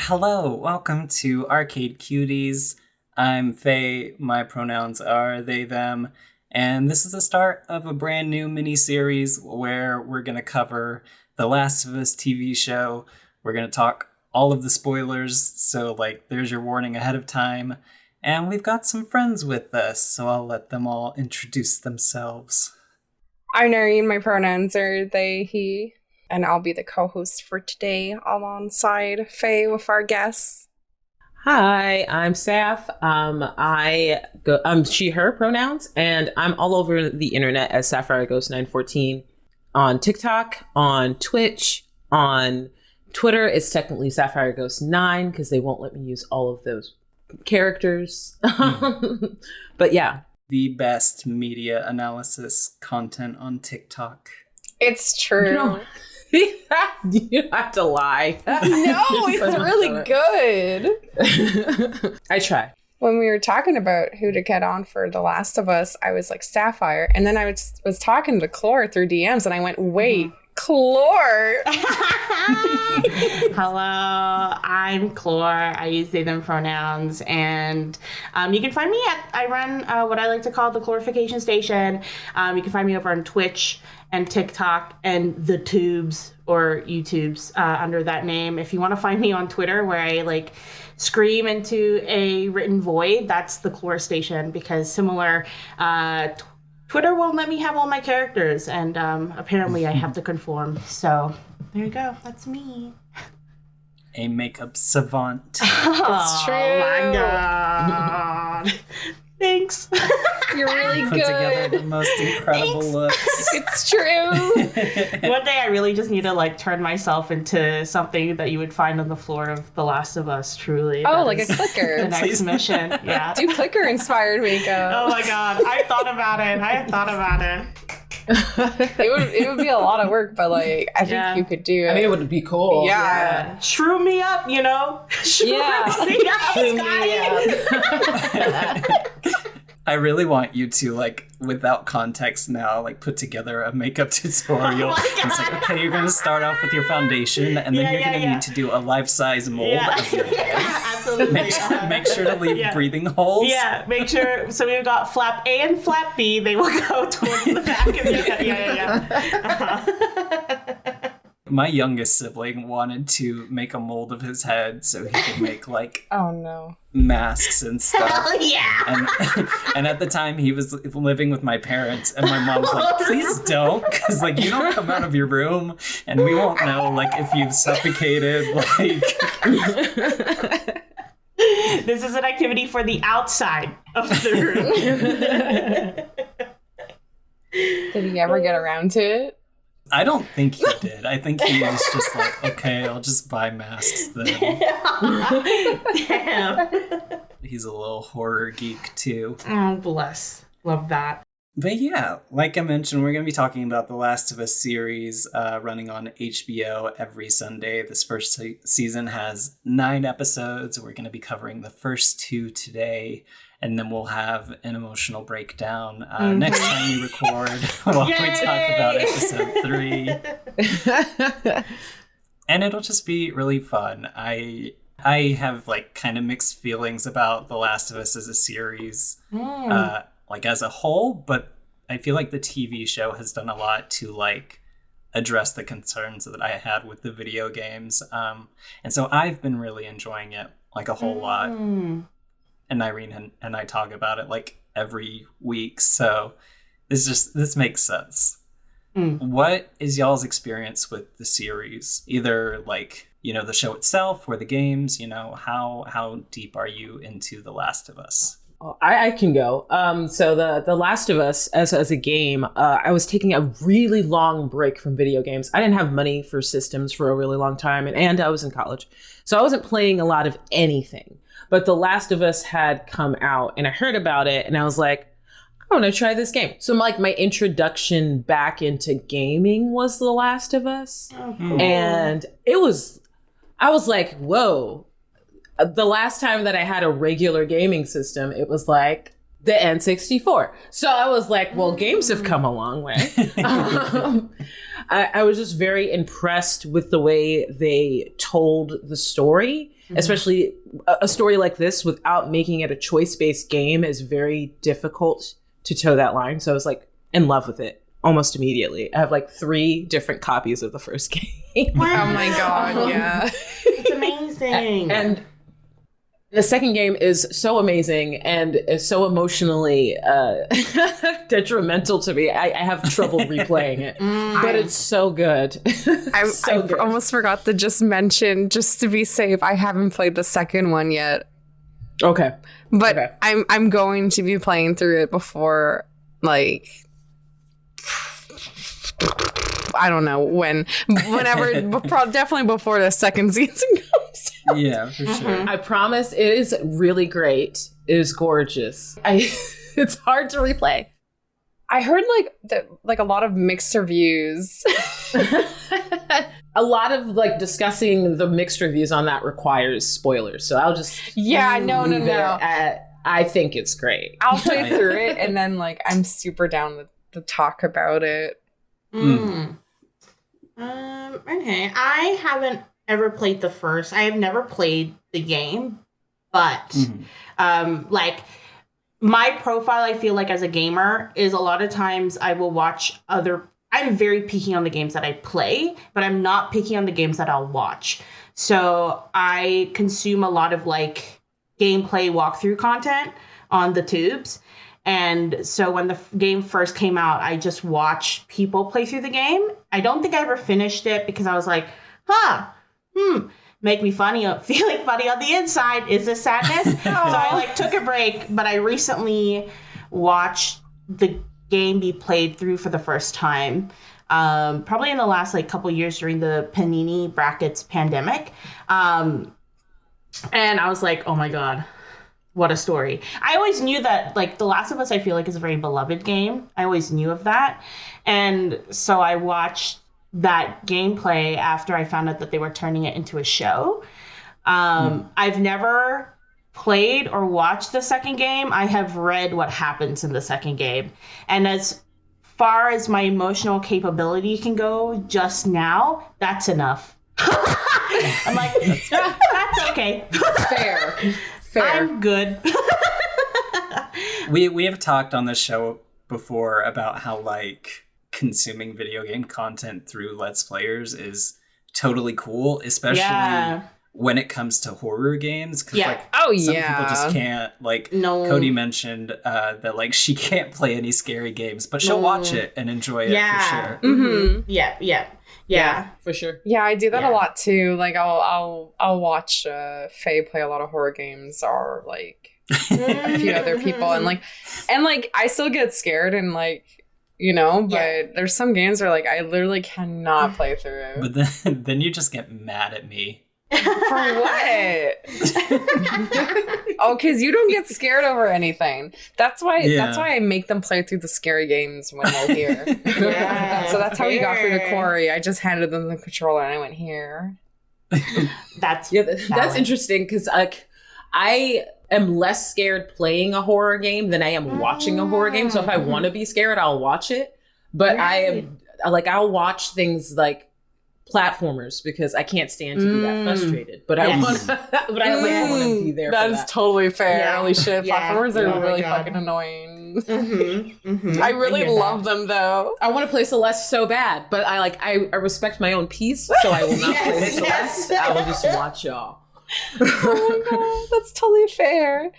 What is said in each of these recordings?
Hello, welcome to Arcade Cuties. I'm Faye, my pronouns are they, them, and this is the start of a brand new mini-series where we're going to cover The Last of Us TV show. We're going to talk all of the spoilers, so there's your warning ahead of time. And we've got some friends with us, so I'll let them all introduce themselves. I'm Nyreen, my pronouns are they, he. And I'll be the co-host for today alongside Faye with our guests. Hi, I'm Saph. I'm she, her pronouns, and I'm all over the internet as Sapphire Ghost 914 on TikTok, on Twitch, on Twitter. It's technically Sapphire Ghost 9 because they won't let me use all of those characters. But yeah. The best media analysis content on TikTok. It's true. You have to lie. No, it's really good. I try. When we were talking about who to get on for The Last of Us, I was like Sapphire. And then I was talking to Clore through DMs and I went, wait, Clore. Hello, I'm Clore. I use they, them pronouns. And you can find me I run what I like to call the Clorification Station. You can find me over on Twitch and TikTok and the tubes or YouTubes under that name. If you want to find me on Twitter where I scream into a written void, that's the Clore Station, because similar Twitter won't let me have all my characters, and apparently I have to conform. So there you go. That's me. A makeup savant. It's true. Oh my god. Thanks. You're really Put good. together the most incredible looks. It's true. One day I really just need to turn myself into something that you would find on the floor of The Last of Us, truly. Oh, That like a is clicker. The next mission. Yeah. Do clicker inspired makeup. Oh my god. I thought about it. It would be a lot of work, but I think you could do it. I mean, it would be cool. Yeah. Shrew me up, Shrew me up. I really want you to, without context now, put together a makeup tutorial. It's okay, you're going to start off with your foundation, and then you're going to need to do a life-size mold of your head. Absolutely. Make sure to leave breathing holes. Yeah, make sure. So we've got flap A and flap B. They will go towards the back of your head. Yeah. My youngest sibling wanted to make a mold of his head so he could make, oh no, masks and stuff. Hell yeah! And at the time, he was living with my parents, and my mom was like, please don't, because, you don't come out of your room, and we won't know, if you've suffocated, This is an activity for the outside of the room. did he ever get around to it? I don't think he did. I think he was just okay, I'll just buy masks then. Damn. He's a little horror geek, too. Oh, bless. Love that. But yeah, like I mentioned, we're going to be talking about The Last of Us series running on HBO every Sunday. This first season has 9 episodes. We're going to be covering the first 2 today, and then we'll have an emotional breakdown next time we record while we talk about episode 3. And it'll just be really fun. I have kind of mixed feelings about The Last of Us as a series. As a whole, but I feel like the TV show has done a lot to address the concerns that I had with the video games. And so I've been really enjoying it a whole lot. And Nyreen and I talk about it every week. So this makes sense. What is y'all's experience with the series? Either the show itself or the games, how deep are you into The Last of Us? I can go. So the Last of Us as a game, I was taking a really long break from video games. I didn't have money for systems for a really long time, and I was in college. So I wasn't playing a lot of anything. But The Last of Us had come out, and I heard about it, and I was like, I want to try this game. So my introduction back into gaming was The Last of Us. Oh, cool. And I was like, whoa. The last time that I had a regular gaming system, it was the N64. So I was like, well, games have come a long way. I was just very impressed with the way they told the story. especially a story like this without making it a choice-based game is very difficult to toe that line. So I was like in love with it almost immediately. I have like 3 different copies of the first game. Wow. Oh my god, yeah. It's amazing. And the second game is so amazing and is so emotionally detrimental to me. I have trouble replaying it, but it's so good. I good. almost forgot to just mention, just to be safe, I haven't played the second one yet. Okay. But Okay. I'm going to be playing through it before, like, I don't know whenever, definitely before the second season comes out. Yeah, for sure. I promise it is really great. It is gorgeous. It's hard to replay. I heard like a lot of mixed reviews. A lot of like discussing the mixed reviews on that requires spoilers. So I'll just Yeah, no. leave it at, I think it's great. I'll play through it and then like I'm super down to talk about it. Okay. I haven't ever played the first. I have never played the game, but like my profile, I feel like as a gamer is a lot of times I will watch I'm very picky on the games that I play, but I'm not picky on the games that I'll watch. So I consume a lot of like gameplay walkthrough content on the tubes. And so when the game first came out, I just watched people play through the game. I don't think I ever finished it because I was like, make me funny, feeling funny on the inside. Is this sadness? So I like took a break, but I recently watched the game be played through for the first time. Probably in the last like couple years during the Panini brackets pandemic. And I was like, oh my God. What a story. I always knew that, like, The Last of Us, I feel like, is a very beloved game. I always knew of that. And so I watched that gameplay after I found out that they were turning it into a show. I've never played or watched the second game. I have read what happens in the second game. And as far as my emotional capability can go just now, that's enough. I'm like, that's okay. Fair. I'm good. We have talked on this show before about how like consuming video game content through Let's Players is totally cool, especially when it comes to horror games. Cause like some people just can't. Like Cody mentioned that like she can't play any scary games, but she'll watch it and enjoy it for sure. Mm-hmm. Yeah, for sure. Yeah, I do that a lot too. Like I'll watch Faye play a lot of horror games or like a few other people and like I still get scared and like, you know, but there's some games where like I literally cannot play through. But then you just get mad at me. For what? Oh, because you don't get scared over anything. That's why I make them play through the scary games when they're here. So that's how we got through to Clore. I just handed them the controller and I went here. That's interesting because like I am less scared playing a horror game than I am watching a horror game. So if I want to be scared, I'll watch it. But I am like I'll watch things like platformers because I can't stand to be that frustrated. But I want to be there. That is totally fair. Yeah. Holy shit, platformers are really fucking annoying. I really love them though. I want to play Celeste so bad, but I respect my own peace, so I will not play Celeste. I will just watch y'all. Oh my god, that's totally fair.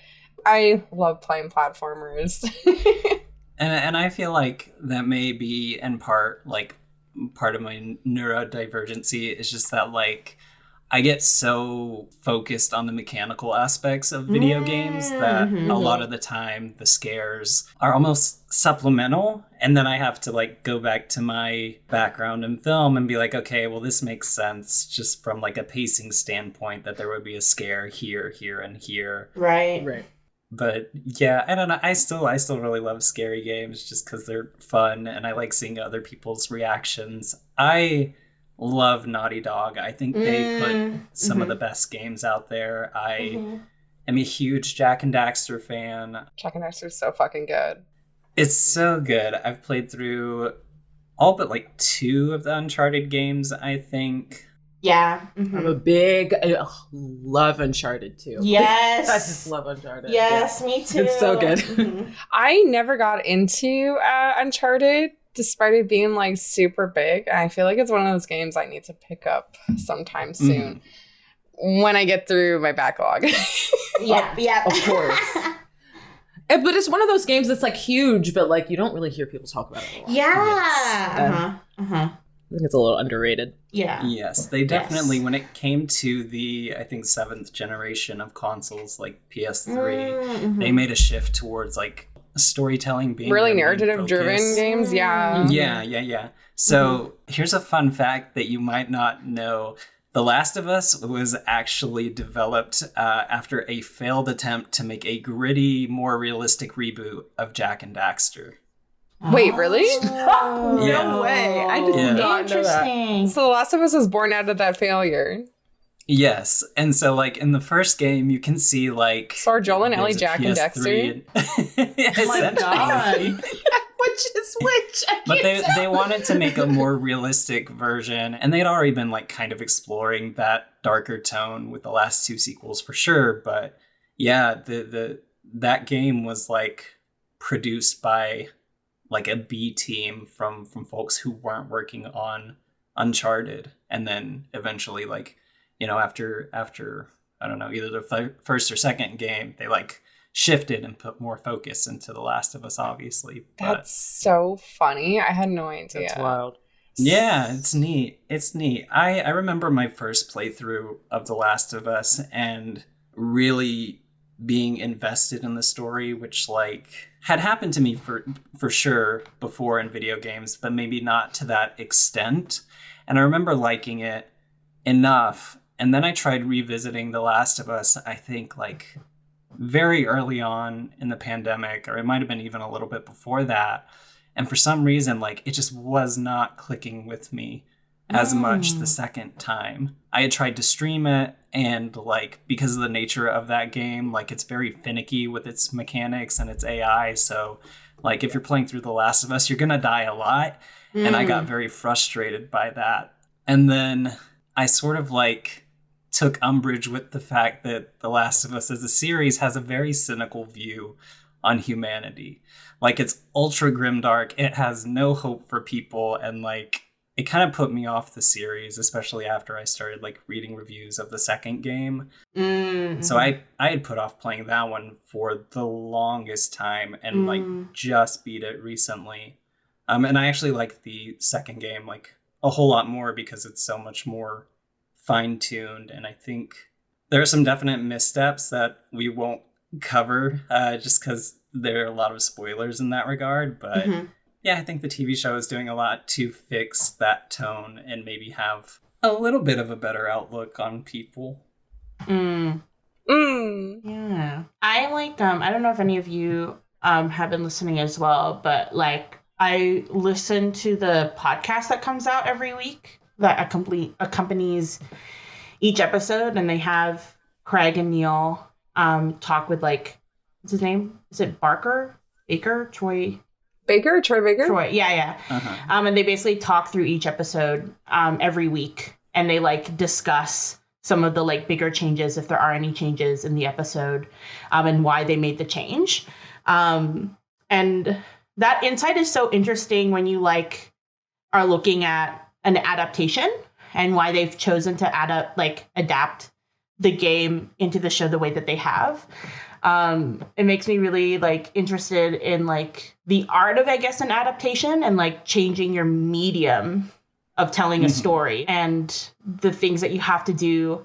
I love playing platformers. And I feel like that may be in part like part of my neurodivergency is just that like I get so focused on the mechanical aspects of video games that a lot of the time the scares are almost supplemental, and then I have to like go back to my background in film and be like, okay, well this makes sense just from like a pacing standpoint that there would be a scare here, and here. Right. But yeah, I don't know. I still really love scary games just because they're fun and I like seeing other people's reactions. I love Naughty Dog. I think they put some of the best games out there. I am a huge Jack and Daxter fan. Jack and Daxter is so fucking good. It's so good. I've played through all but like 2 of the Uncharted games, I think. Yeah. I'm a big love Uncharted too. Yes. I just love Uncharted. Yes, me too. It's so good. I never got into Uncharted, despite it being like super big. I feel like it's one of those games I need to pick up sometime soon when I get through my backlog. Yeah, of course. But it's one of those games that's like huge, but like you don't really hear people talk about it a lot. Yeah. I think it's a little underrated. Yeah. Yes, they definitely, when it came to the, I think, 7th generation of consoles like PS3, they made a shift towards like storytelling being really their main narrative-driven focus. games, yeah. Yeah. So here's a fun fact that you might not know. The Last of Us was actually developed after a failed attempt to make a gritty, more realistic reboot of Jak and Daxter. Wait, really? No way. I did not know that. Interesting. So The Last of Us was born out of that failure. Yes, and so like in the first game, you can see like So are Joel and Ellie there's a Jak and PS3 Dexter? Oh my god. Which is which? But they wanted to make a more realistic version, and they'd already been like kind of exploring that darker tone with the last 2 sequels for sure. But yeah, that game was like produced by like a B team from folks who weren't working on Uncharted, and then eventually like, you know, after I don't know, either the first or second game, they like shifted and put more focus into The Last of Us, obviously. But That's so funny. I had no idea. That's wild. yeah, it's neat. I remember my first playthrough of The Last of Us and really being invested in the story, which like had happened to me for sure before in video games, but maybe not to that extent. And I remember liking it enough. And then I tried revisiting The Last of Us, I think like very early on in the pandemic, or it might have been even a little bit before that. And for some reason, like it just was not clicking with me as much the second time. I had tried to stream it, and like because of the nature of that game, like it's very finicky with its mechanics and its AI. So like if you're playing through The Last of Us, you're gonna die a lot. And I got very frustrated by that. And then I sort of like took umbrage with the fact that The Last of Us as a series has a very cynical view on humanity. Like it's ultra grimdark. It has no hope for people, and like it kind of put me off the series, especially after I started like reading reviews of the second game. So I had put off playing that one for the longest time, and like just beat it recently. And I actually like the second game like a whole lot more because it's so much more fine-tuned, and I think there are some definite missteps that we won't cover just because there are a lot of spoilers in that regard. But yeah, I think the TV show is doing a lot to fix that tone and maybe have a little bit of a better outlook on people. Yeah. I like I don't know if any of you have been listening as well, but like I listen to the podcast that comes out every week that accompanies each episode, and they have Craig and Neil talk with like, what's his name? Is it Troy Baker? Troy, yeah. And they basically talk through each episode every week, and they like discuss some of the like bigger changes, if there are any changes in the episode, and why they made the change. And that insight is so interesting when you like are looking at an adaptation and why they've chosen to adapt the game into the show the way that they have. It makes me really like interested in like the art of, I guess, an adaptation and like changing your medium of telling a story and the things that you have to do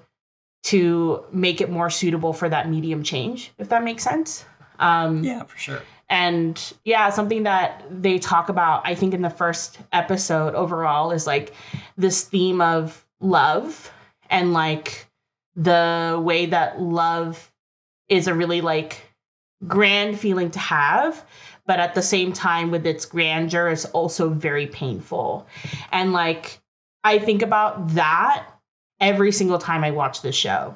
to make it more suitable for that medium change, if that makes sense. Yeah, for sure. And yeah, something that they talk about, I think in the first episode overall, is like this theme of love and like the way that love is a really like grand feeling to have, but at the same time with its grandeur is also very painful. And like, I think about that every single time I watch this show,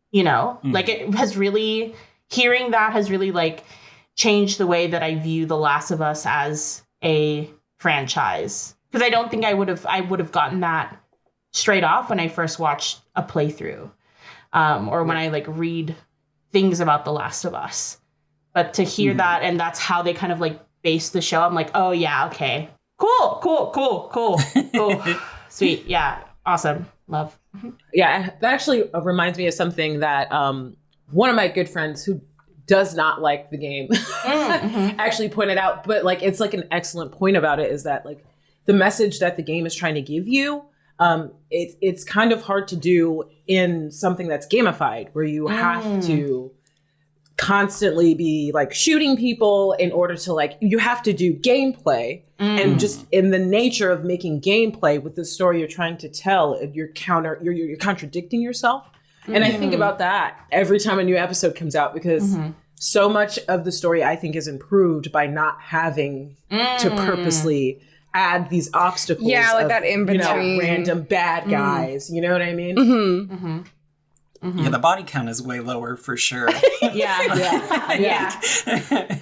you know, like it has really, hearing that has really like changed the way that I view The Last of Us as a franchise. Because I don't think I would have gotten that straight off when I first watched a playthrough, or when I like read things about The Last of Us. But to hear that, and that's how they kind of like base the show, I'm like, oh yeah, okay, cool, sweet, yeah, awesome, love. Yeah, that actually reminds me of something that one of my good friends who does not like the game actually pointed out, but like it's like an excellent point about it, is that like the message that the game is trying to give you, it's kind of hard to do in something that's gamified, where you have to constantly be like shooting people in order to like, you have to do gameplay. And just in the nature of making gameplay with the story you're trying to tell, you're contradicting yourself. And I think about that every time a new episode comes out, because so much of the story I think is improved by not having to purposely add these obstacles. Yeah, like of, that in between, random bad guys. You know what I mean? Yeah, the body count is way lower for sure. Yeah,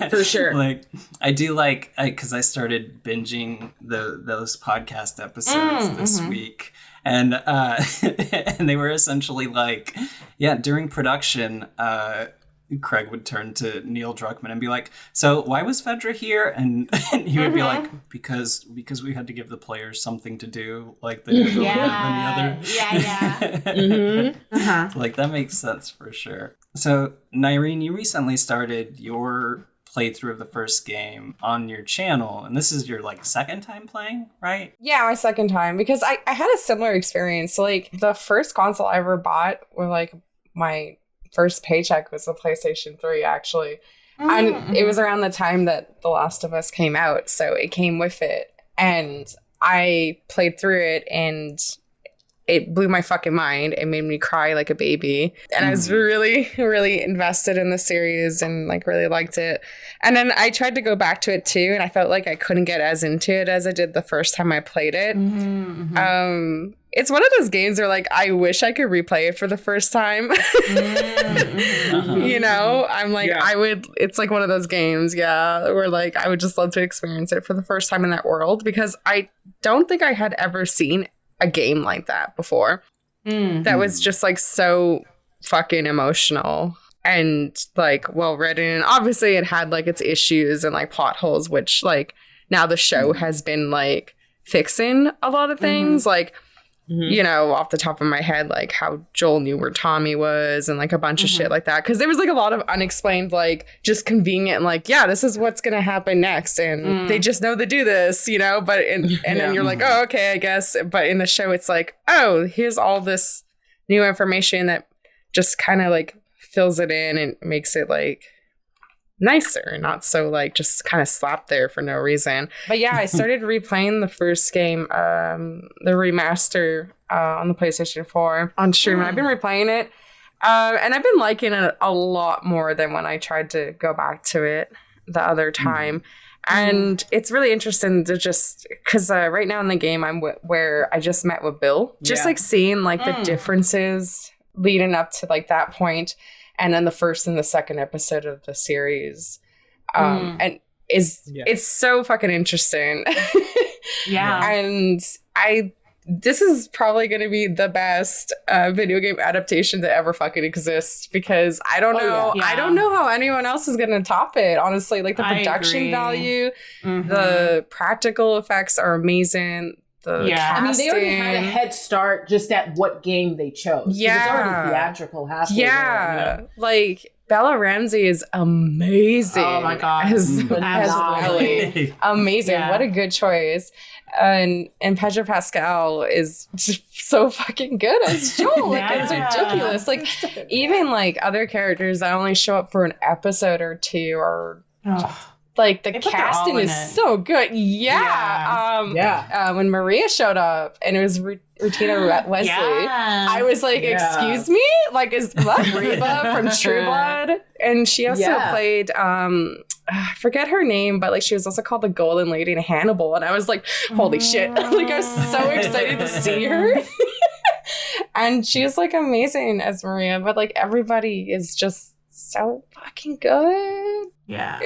for sure. Like, I do like, because I started binging those podcast episodes this week, and and they were essentially like, yeah, during production, Craig would turn to Neil Druckmann and be like, "So why was Fedra here?" And he would be like, "Because we had to give the players something to do, like they didn't really have any other." Like, that makes sense for sure. So, Nyreen, you recently started your playthrough of the first game on your channel, and this is your like second time playing, right? Yeah, my second time, because I had a similar experience. Like, the first console I ever bought, or like my first paycheck, was the PlayStation 3, actually. And it was around the time that The Last of Us came out, so it came with it. And I played through it, and it blew my fucking mind. It made me cry like a baby. And I was really, really invested in the series and like really liked it. And then I tried to go back to it too, and I felt like I couldn't get as into it as I did the first time I played it. It's one of those games where like I wish I could replay it for the first time. You know, I'm like, I would, it's like one of those games, where like I would just love to experience it for the first time in that world, because I don't think I had ever seen a game like that before. That was just like so fucking emotional and like well written. And obviously it had like its issues and like plot holes, which like now the show has been like fixing a lot of things. Like, you know, off the top of my head, like how Joel knew where Tommy was and like a bunch of shit like that. Because there was like a lot of unexplained, like just convenient, like, yeah, this is what's going to happen next. And they just know to do this, you know, but, and then you're like, oh, okay, I guess. But in the show, it's like, oh, here's all this new information that just kind of like fills it in and makes it like nicer, not so like just kind of slapped there for no reason. But yeah, I started replaying the first game, the remaster on the PlayStation 4 on stream. I've been replaying it, and I've been liking it a lot more than when I tried to go back to it the other time. And it's really interesting to just, because right now in the game I'm where I just met with Bill, just like seeing like the differences leading up to like that point. And then the first and the second episode of the series, and it's so fucking interesting. And this is probably going to be the best video game adaptation to ever fucking exist, because I don't know, I don't know how anyone else is going to top it. Honestly, like the production value, the practical effects are amazing. Casting. I mean, they already had a head start just at what game they chose. Yeah. It was already theatrical halfway there, you know? Like, Bella Ramsey is amazing. Oh my God. As Ellie. Amazing. Yeah. What a good choice. And Pedro Pascal is just so fucking good as Joel. Like, it's ridiculous. Like, even like other characters that only show up for an episode or two are... Like, the casting is so good. When Maria showed up and it was Rutina Wesley, I was like, excuse me? Like, is that Reba from True Blood? And she also played, I forget her name, but like she was also called the Golden Lady in Hannibal. And I was like, holy shit. Like, I was so excited to see her. And she was like amazing as Maria, but like everybody is just so fucking good. Yeah.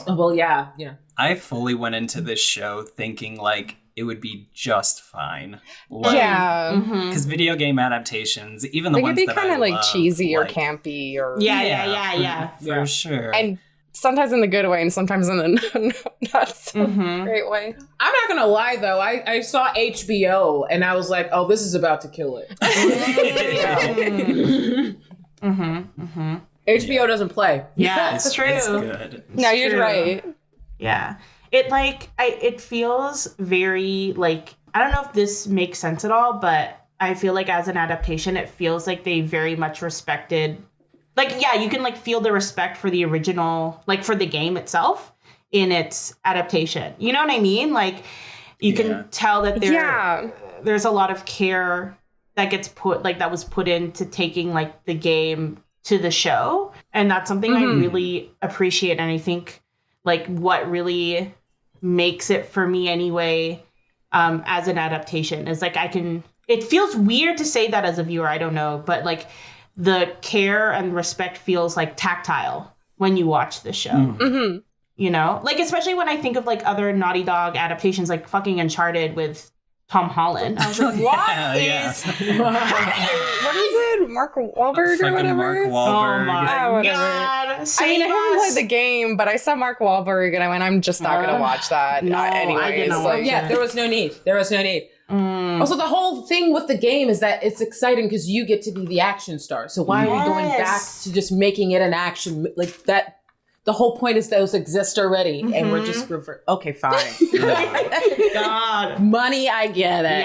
Well, yeah. I fully went into this show thinking like it would be just fine. Yeah. Because video game adaptations, even the They could ones be that kind I of like love, cheesy or like- campy or Yeah. For sure. and sometimes in the good way and sometimes in the not so great way. I'm not gonna lie though, I saw HBO and I was like, oh, this is about to kill it. HBO doesn't play. Yeah, it's true. It's good. No, you're true. right. Yeah. It feels very like, I don't know if this makes sense at all, but I feel like as an adaptation, it feels like they very much respected, like, yeah, you can like feel the respect for the original, like for the game itself in its adaptation. You know what I mean? Like you can tell that there's a lot of care that gets put, like that was put into taking like the game to the show. And that's something I really appreciate. And I think like what really makes it for me anyway, as an adaptation is like it feels weird to say that as a viewer, I don't know, but like the care and respect feels like tactile when you watch the show. You know, like especially when I think of like other Naughty Dog adaptations, like fucking Uncharted with Tom Holland. I was like, what is it? Mark Wahlberg or whatever? Mark Wahlberg. Oh my whatever. God. I mean, I haven't played the game, but I saw Mark Wahlberg and I went, I'm just not going to watch that. No, I anyways. didn't Like, watch Yeah, there was no need. Also, the whole thing with the game is that it's exciting because you get to be the action star. So why are we going back to just making it an action like that? The whole point is those exist already, and we're just okay, fine. God. Money, I get it.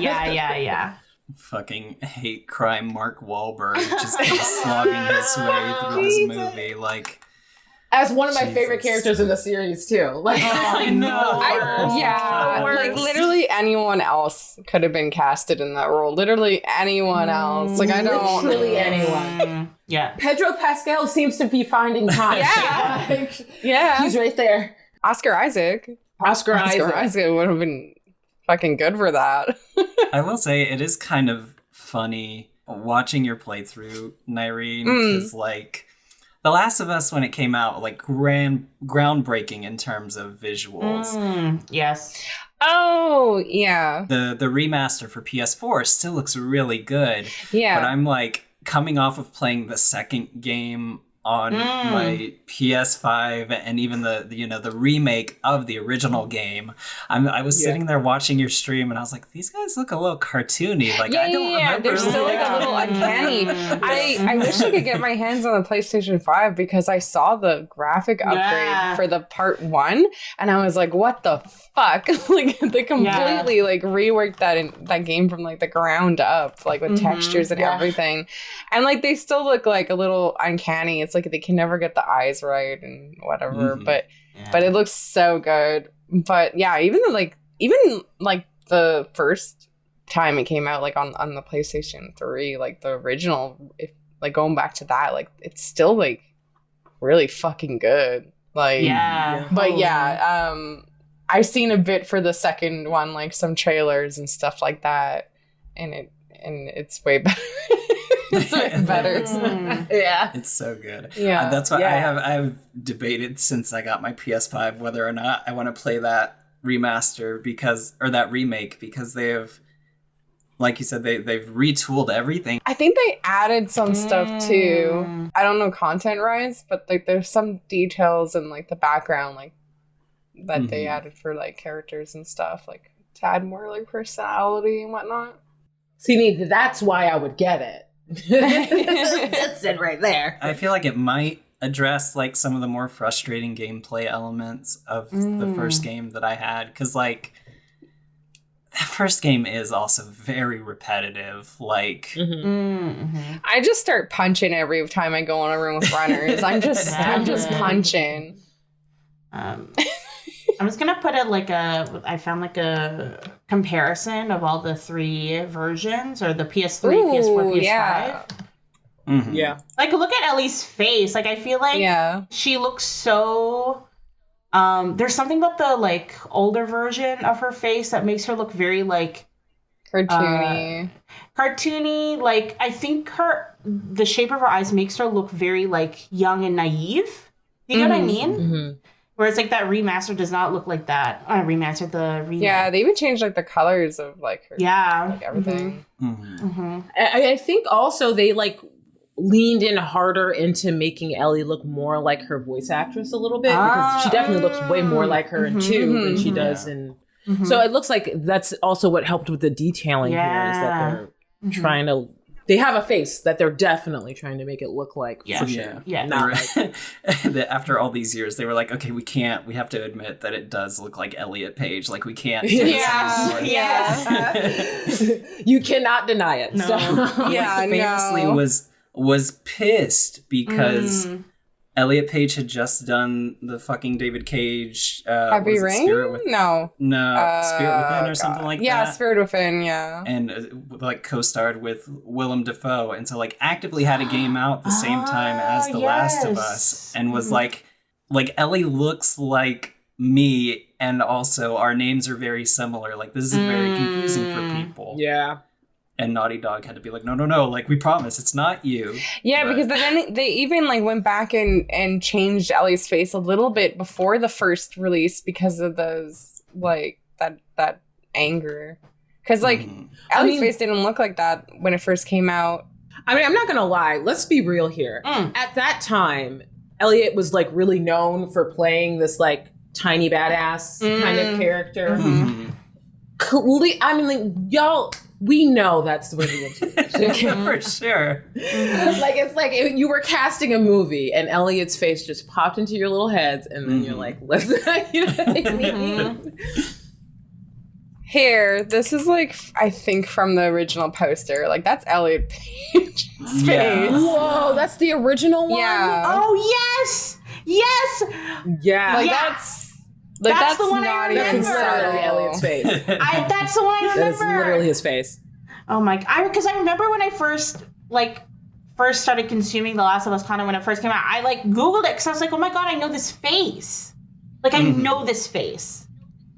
Yeah. Fucking hate crime Mark Wahlberg just slogging his way through this movie. Like, As one of my favorite Jesus. characters in the series too. Like, I know. like literally anyone else could have been casted in that role. Literally anyone else. Like I don't. Literally anyone. Yeah. Pedro Pascal seems to be finding time. Yeah. Like, Yeah. he's right there. Oscar Isaac would have been fucking good for that. I will say it is kind of funny watching your playthrough, Nyreen, because like The Last of Us, when it came out, like groundbreaking in terms of visuals. Yes. Oh yeah. The remaster for PS4 still looks really good. Yeah. But I'm like coming off of playing the second game on my PS5 and even the remake of the original game. I was sitting there watching your stream and I was like, these guys look a little cartoony. Like I don't remember. They're still like a little uncanny. I wish I could get my hands on the PlayStation 5 because I saw the graphic upgrade for the part 1 and I was like, what the fuck? Like they completely like reworked that game from like the ground up, like with textures and everything. And like they still look like a little uncanny. It's like they can never get the eyes right and whatever, but it looks so good. But yeah, even the first time it came out, like on the PlayStation 3, like the original, if like going back to that, like it's still like really fucking good. Like I've seen a bit for the second one, like some trailers and stuff like that, and it's way better. It's way better. Yeah. It's so good. Yeah. That's why I've debated since I got my PS5 whether or not I want to play that remaster or that remake because they have, like you said, they've retooled everything. I think they added some stuff too. I don't know content-wise, but like there's some details in like the background like that they added for like characters and stuff, like to add more like personality and whatnot. See, that's why I would get it. That's it right there. I feel like it might address like some of the more frustrating gameplay elements of the first game that I had, because like that first game is also very repetitive. Like I just start punching every time I go in a room with runners. I'm just punching. I'm just gonna put it I found like a comparison of all the 3 versions, or the PS3, PS4, PS5. Yeah. Yeah. Like look at Ellie's face. Like I feel like she looks so there's something about the like older version of her face that makes her look very like Cartoony. Like I think the shape of her eyes makes her look very like young and naive. You know what I mean? Whereas like that remaster does not look like that. Remastered the remake. Yeah, they even changed like the colors of like her, like everything. I think also they like leaned in harder into making Ellie look more like her voice actress a little bit, because she definitely looks way more like her in 2 than she does in. So it looks like that's also what helped with the detailing here, is that they're trying to. They have a face that they're definitely trying to make it look like. For sure. Not after all these years, they were like, okay, we have to admit that it does look like Elliot Page. Like, we can't do this anymore. You cannot deny it. No. So. Famously was pissed because Elliot Page had just done the fucking David Cage Heavy Rain? Spirit Within or God. something like that. Yeah, Spirit Within, yeah. And like co-starred with Willem Dafoe, and so like actively had a game out the same time as The Last of Us, and was like Ellie looks like me, and also our names are very similar. Like, this is very confusing for people. Yeah. And Naughty Dog had to be like, no, like, we promise it's not you. Yeah, because then they even like went back and changed Ellie's face a little bit before the first release because of those like that anger. Because like Ellie's face didn't look like that when it first came out. I mean, I'm not gonna lie. Let's be real here. At that time, Elliot was like really known for playing this like tiny badass kind of character. I mean, like, y'all. We know that's the way the interpretation. For sure. Like, it's like you were casting a movie and Elliot's face just popped into your little heads, and then you're like, listen, you know what I mean? Here, this is like, I think from the original poster. Like, that's Elliot Page's face. Whoa, that's the original one? Yeah. Oh, yes! Yes! Yeah. Like, that's the one not I even remember. That's literally Elliot's face. That's the one I remember. That is literally his face. Oh my! Because I remember when I first started consuming The Last of Us content when it first came out. I like Googled it because I was like, oh my god, I know this face. Like, I know this face.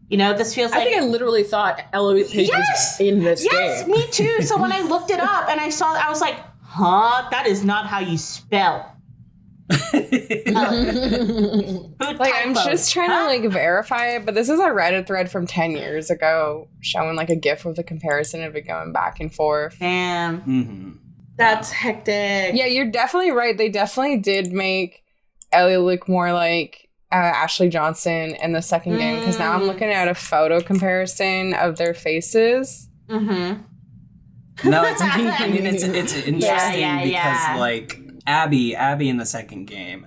You know, this feels like. I think I literally thought Elliot Page was in this game. Yes, me too. So when I looked it up and I saw it, I was like, huh? That is not how you spell. Like, I'm just trying to like verify it, but this is a Reddit thread from 10 years ago showing like a gif of the comparison of it going back and forth. Damn. That's hectic. Yeah, you're definitely right. They definitely did make Ellie look more like Ashley Johnson in the second game, because now I'm looking at a photo comparison of their faces. No, it's interesting because like Abby in the second game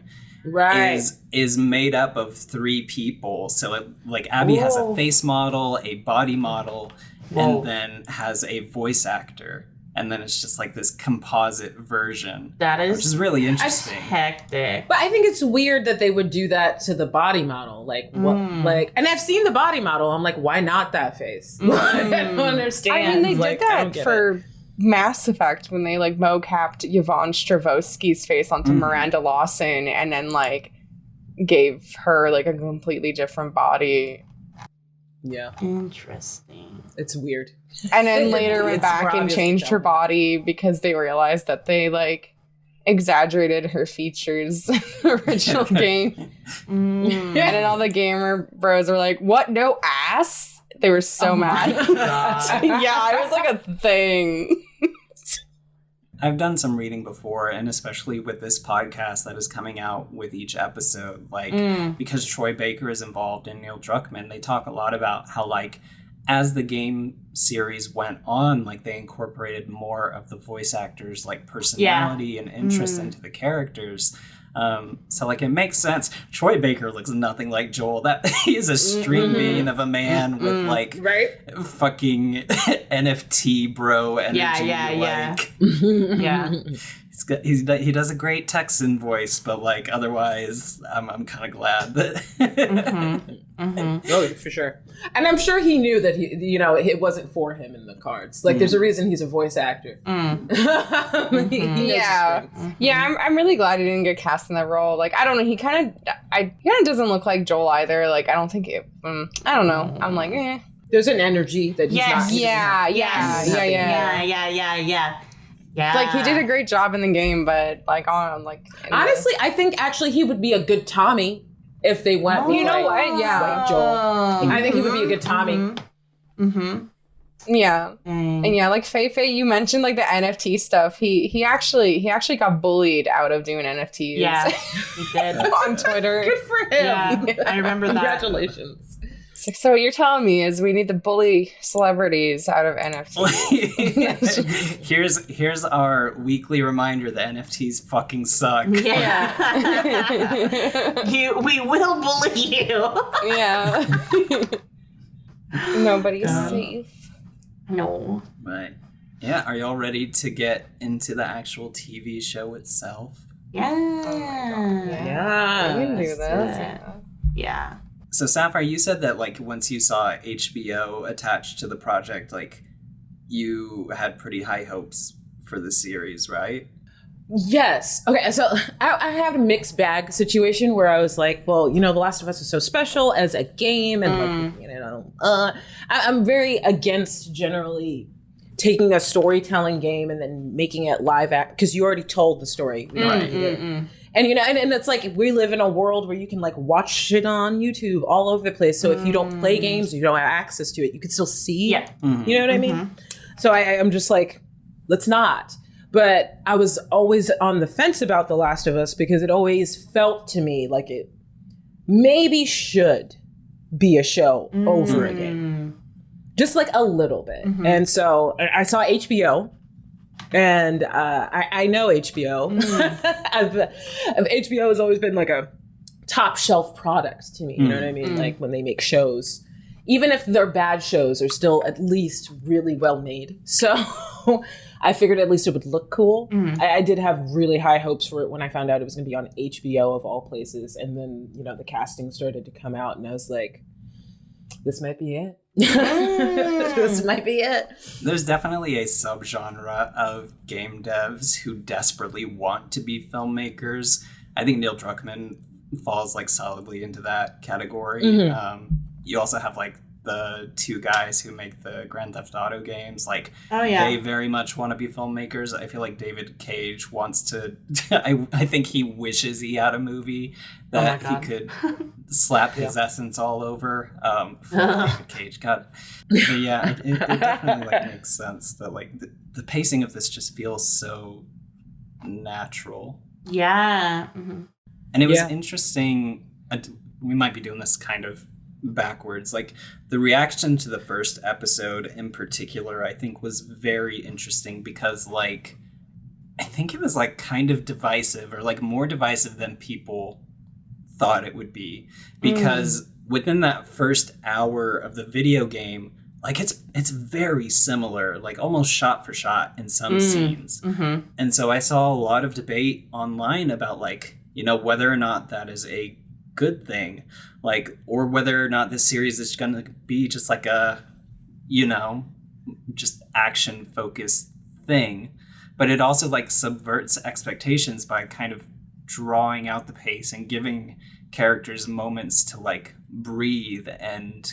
is made up of 3 people. So it, like, Abby has a face model, a body model, and then has a voice actor. And then it's just like this composite version. Which is really interesting. Hectic. But I think it's weird that they would do that to the body model. Like, what? Like, and I've seen the body model. I'm like, why not that face? I don't understand. I mean, they did that for Mass Effect when they like mocapped Yvonne Stravosky's face onto Miranda Lawson, and then like gave her like a completely different body. Yeah. Interesting. It's weird. And then later went back and changed her body because they realized that they like exaggerated her features in the original game. And then all the gamer bros were like, what, no ass? They were so mad. Yeah, it was like a thing. I've done some reading before, and especially with this podcast that is coming out with each episode, like, because Troy Baker is involved in Neil Druckmann, they talk a lot about how, like, as the game series went on, like, they incorporated more of the voice actors' like personality and interest into the characters. So like, it makes sense. Troy Baker looks nothing like Joel. That he is a string bean of a man with like fucking NFT bro energy. Yeah. He does a great Texan voice, but like otherwise, I'm kind of glad that. Oh, for sure. And I'm sure he knew that it wasn't for him in the cards. Like, there's a reason he's a voice actor. I'm really glad he didn't get cast in that role. Like, I don't know, he kind of doesn't look like Joel either. Like, I don't think it. I don't know. I'm like, eh. There's an energy that he's not. Yeah. Like, he did a great job in the game, but like honestly, I think actually he would be a good Tommy. if they went with, You know like, what? Yeah. White Joel. I think he would be a good Tommy. Yeah. And yeah, like Faye, you mentioned like the NFT stuff. He actually got bullied out of doing NFTs. Yeah, he did. On Twitter. Good for him. Yeah, I remember that. Congratulations. It's like, so what you're telling me is we need to bully celebrities out of NFTs. Here's our weekly reminder that NFTs fucking suck. Yeah. We will bully you. Yeah. Nobody's safe. No. But yeah, are y'all ready to get into the actual TV show itself? Yeah. Yeah. We can do this. Yeah. Yeah. So Sapphire, you said that like once you saw HBO attached to the project, like you had pretty high hopes for the series, right? Yes. Okay, so I had a mixed bag situation where I was like, well, you know, The Last of Us is so special as a game, and like, you know, I'm very against generally taking a storytelling game and then making it live act, because you already told the story. And you know, and it's like we live in a world where you can like watch shit on YouTube all over the place. So if you don't play games, you don't have access to it, you can still see. Yeah. You know what I mean? So I'm just like, let's not. But I was always on the fence about The Last of Us because it always felt to me like it maybe should be a show over again. Just like a little bit. And so I saw HBO. And I know HBO. HBO has always been like a top shelf product to me. You know what I mean? Like when they make shows, even if they're bad shows, are still at least really well made. So I figured at least it would look cool. I did have really high hopes for it when I found out it was going to be on HBO of all places. And then, you know, the casting started to come out and I was like, this might be it. This might be it. There's definitely a subgenre of game devs who desperately want to be filmmakers. I think Neil Druckmann falls like solidly into that category. You also have like the two guys who make the Grand Theft Auto games. Like, they very much want to be filmmakers. I feel like David Cage wants to. I think he wishes he had a movie that he could slap his essence all over. For David Cage, God. But yeah, it definitely like makes sense that like the pacing of this just feels so natural. Yeah. And it was interesting. We might be doing this kind of backwards. Like the reaction to the first episode in particular, I think was very interesting because like I think it was like kind of divisive, or like more divisive than people thought it would be, because within that first hour of the video game, like it's very similar, like almost shot for shot in some scenes. And so I saw a lot of debate online about like, you know, whether or not that is a good thing, like, or whether or not this series is going to be just like a, you know, just action focused thing. But it also like subverts expectations by kind of drawing out the pace and giving characters moments to like breathe and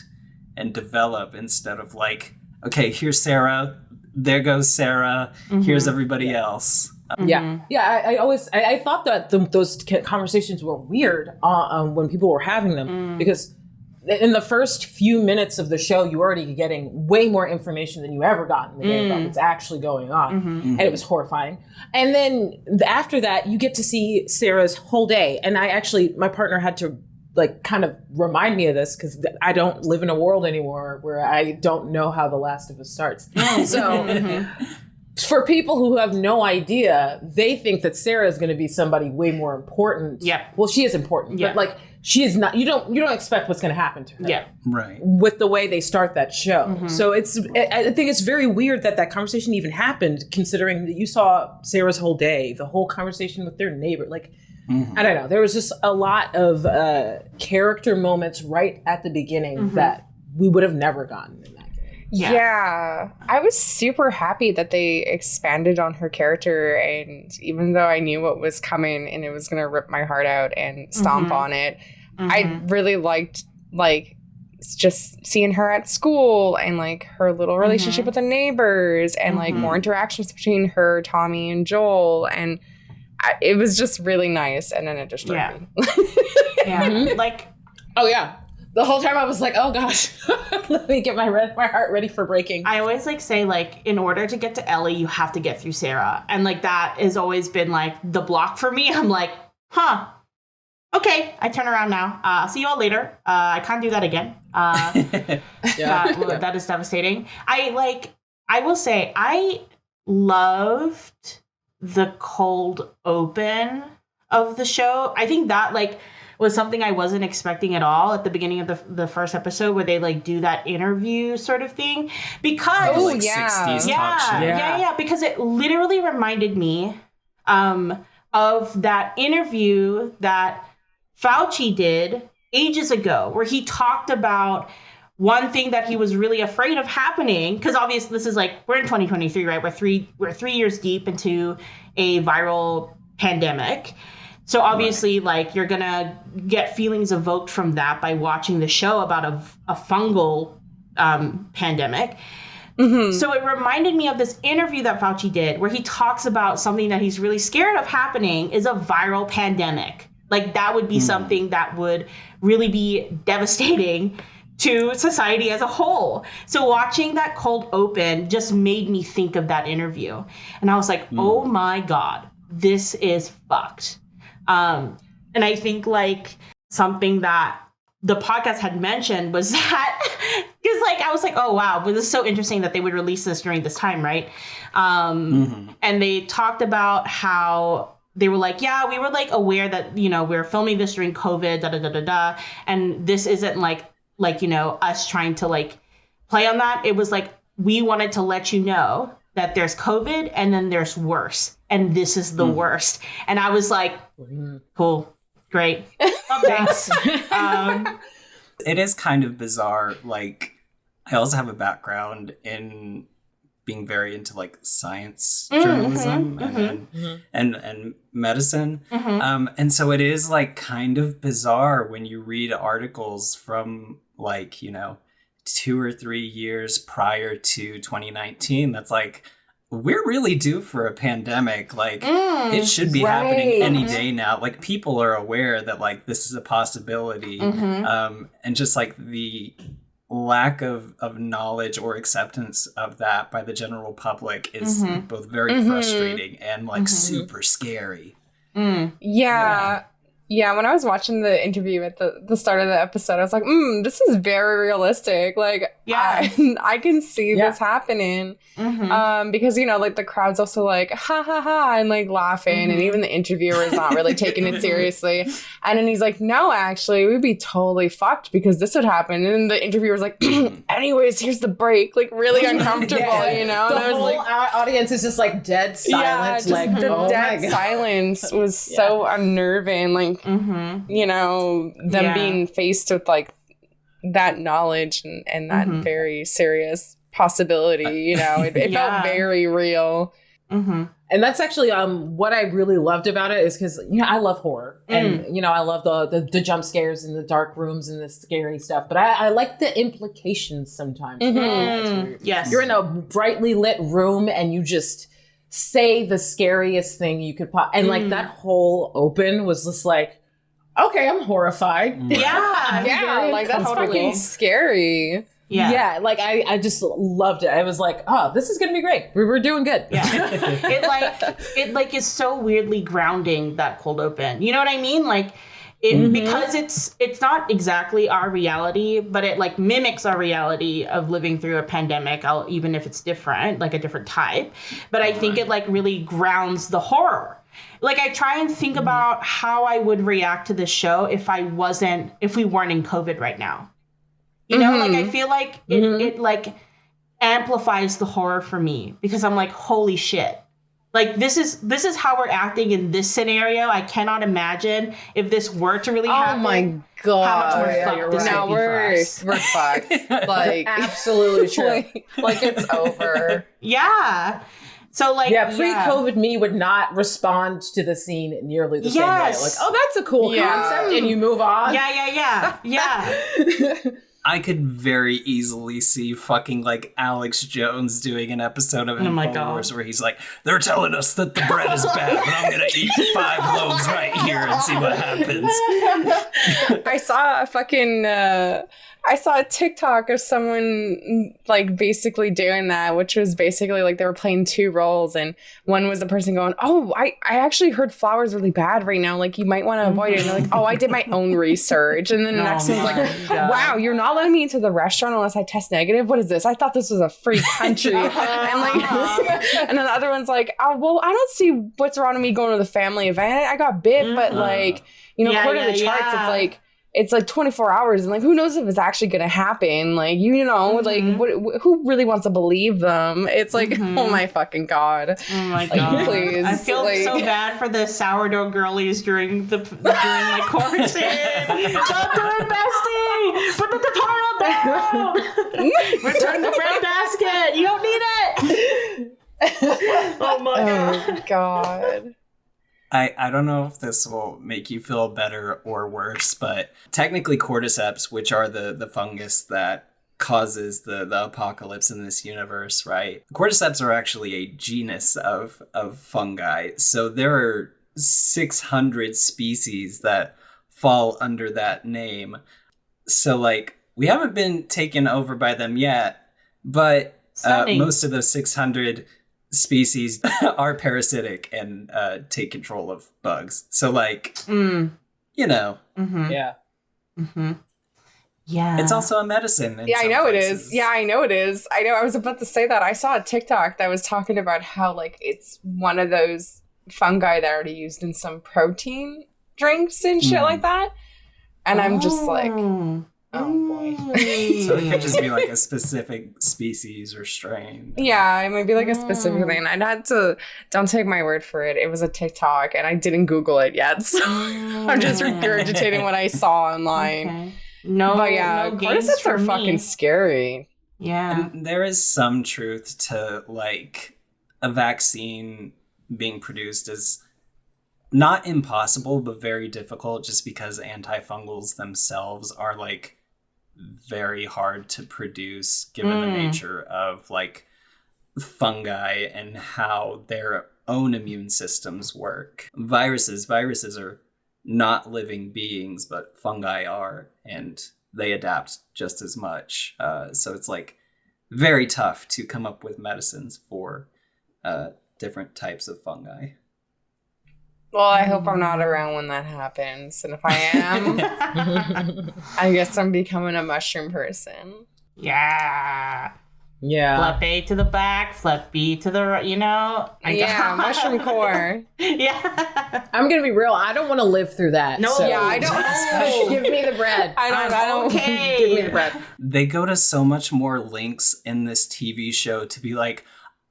develop, instead of like, okay, here's Sarah, there goes Sarah, here's everybody else. I thought that those conversations were weird when people were having them, because in the first few minutes of the show, you were already getting way more information than you ever got in the game about what's actually going on. And it was horrifying. And then after that, you get to see Sarah's whole day. And my partner had to like kind of remind me of this, because I don't live in a world anymore where I don't know how The Last of Us starts. So for people who have no idea, they think that Sarah is going to be somebody way more important. Yeah. Well, she is important, but like she is not. You don't expect what's going to happen to her. Yeah. Right. With the way they start that show, so I think it's very weird that conversation even happened, considering that you saw Sarah's whole day, the whole conversation with their neighbor. Like, I don't know. There was just a lot of character moments right at the beginning that we would have never gotten in that. Yeah. I was super happy that they expanded on her character, and even though I knew what was coming and it was going to rip my heart out and stomp on it, I really liked like just seeing her at school and like her little relationship with the neighbors and like more interactions between her, Tommy, and Joel, and it was just really nice. And then it just me. Yeah. Like, oh yeah. The whole time I was like, oh gosh, let me get my heart ready for breaking. I always like say, like, in order to get to Ellie, you have to get through Sarah. And like that has always been like the block for me. I'm like, okay, I turn around now. I'll see you all later. I can't do that again. That is devastating. I will say, I loved the cold open of the show. I think that like was something I wasn't expecting at all at the beginning of the first episode, where they like do that interview sort of thing, because 60s talk show. Yeah, because it literally reminded me of that interview that Fauci did ages ago, where he talked about one thing that he was really afraid of happening, because obviously this is like, we're in 2023, right? We're 3 years deep into a viral pandemic. So obviously, like, you're going to get feelings evoked from that by watching the show about a fungal pandemic. Mm-hmm. So it reminded me of this interview that Fauci did, where he talks about something that he's really scared of happening is a viral pandemic. Like, that would be something that would really be devastating to society as a whole. So watching that cold open just made me think of that interview. And I was like, oh my God, this is fucked. And I think like something that the podcast had mentioned was that, because like I was like, oh wow, but this is so interesting that they would release this during this time, right? And they talked about how they were like, yeah, we were like aware that, you know, we're filming this during COVID, and this isn't like, you know, us trying to like play on that. It was like, we wanted to let you know that there's COVID and then there's worse, and this is the worst. And I was like, cool, great. Thanks. It is kind of bizarre. Like, I also have a background in being very into like science journalism and medicine. And so it is like kind of bizarre when you read articles from like, you know, 2 or 3 years prior to 2019. That's like, we're really due for a pandemic. Like, it should be happening any day now. Like, people are aware that like this is a possibility. And just like the lack of knowledge or acceptance of that by the general public is both very frustrating and like super scary. Yeah, when I was watching the interview at the start of the episode, I was like, this is very realistic. Like, I can see this happening. Because, you know, like, the crowd's also like, ha, ha, ha, and, like, laughing. And even the interviewer is not really taking it seriously. And then he's like, no, actually, we'd be totally fucked because this would happen. And then the interviewer's like, anyways, here's the break. Like, really uncomfortable, you know? The whole like, audience is just, like, dead silent. Yeah, like, the dead silence was so unnerving. Like, you know, them being faced with like that knowledge and that very serious possibility, you know, it felt very real. And that's actually what I really loved about it is because, you know, I love horror and, you know, I love the jump scares and the dark rooms and the scary stuff, but I like the implications sometimes. Yes. You're in a brightly lit room and you just say the scariest thing you could and like that whole open was just like, okay, I'm horrified. Yeah, like that's fucking scary. Yeah, like I just loved it. I was like, oh, this is gonna be great. We're doing good. It is so weirdly grounding, that cold open. You know what I mean? Like because it's not exactly our reality, but it like mimics our reality of living through a pandemic, even if it's different, like a different type. But I think it like really grounds the horror. Like, I try and think about how I would react to this show if we weren't in COVID right now. You know, like, I feel like it like amplifies the horror for me because I'm like, holy shit. Like, this is how we're acting in this scenario. I cannot imagine if this were to really happen. Oh my God. How much more fucked this would be for us. We're fucked. Like, absolutely true. like it's over. Yeah. So, like, pre-COVID me would not respond to the scene nearly the same way. Like, oh, that's a cool concept, and you move on. Yeah. I could very easily see fucking like Alex Jones doing an episode of InfoWars where he's like, they're telling us that the bread is bad, but I'm gonna eat 5 loaves right here and see what happens. I saw a TikTok of someone like basically doing that, which was basically like they were playing 2 roles, and one was the person going, "Oh, I actually heard flour is really bad right now. Like you might want to avoid it." And they're like, "Oh, I did my own research." And then the next one's like, "Wow, you're not letting me into the restaurant unless I test negative. What is this? I thought this was a free country." And like, and then the other one's like, "Oh, well, I don't see what's wrong with me going to the family event. I got bit, but like, according to the charts, it's like 24 hours, and like who knows if it's actually going to happen? Like like who really wants to believe them? It's like oh my fucking god, oh my god, please. I feel so bad for the sourdough girlies during my courses. Stop doing bestie. Put the tutorial down. Return the bread basket. You don't need it. Oh my god. I don't know if this will make you feel better or worse, but technically cordyceps, which are the fungus that causes the apocalypse in this universe, right? Cordyceps are actually a genus of fungi. So there are 600 species that fall under that name. So like we haven't been taken over by them yet, but most of those 600 species are parasitic and take control of bugs. So like, Yeah. Yeah. It's also a medicine. Yeah, I know it is. Yeah, I know it is. I know. I was about to say that. I saw a TikTok that was talking about how like it's one of those fungi that are already used in some protein drinks and shit like that. And I'm just like, oh boy. So it could just be like a specific species or strain. Yeah, it might be like a specific thing. I'd had to, don't take my word for it. It was a TikTok and I didn't Google it yet. So I'm just regurgitating what I saw online. Okay. No, but yeah, cordyceps are fucking scary. Yeah. And there is some truth to like a vaccine being produced is not impossible, but very difficult just because antifungals themselves are like very hard to produce given the nature of like fungi and how their own immune systems work. Viruses are not living beings, but fungi are, and they adapt just as much. So it's like very tough to come up with medicines for different types of fungi. Well, I hope I'm not around when that happens. And if I am, I guess I'm becoming a mushroom person. Yeah. Yeah. Flip A to the back, flip B to the right, mushroom core. Yeah. I'm going to be real. I don't want to live through that. No. So Yeah, I don't. give me the bread. I don't. Okay. Give me the bread. They go to so much more links in this TV show to be like,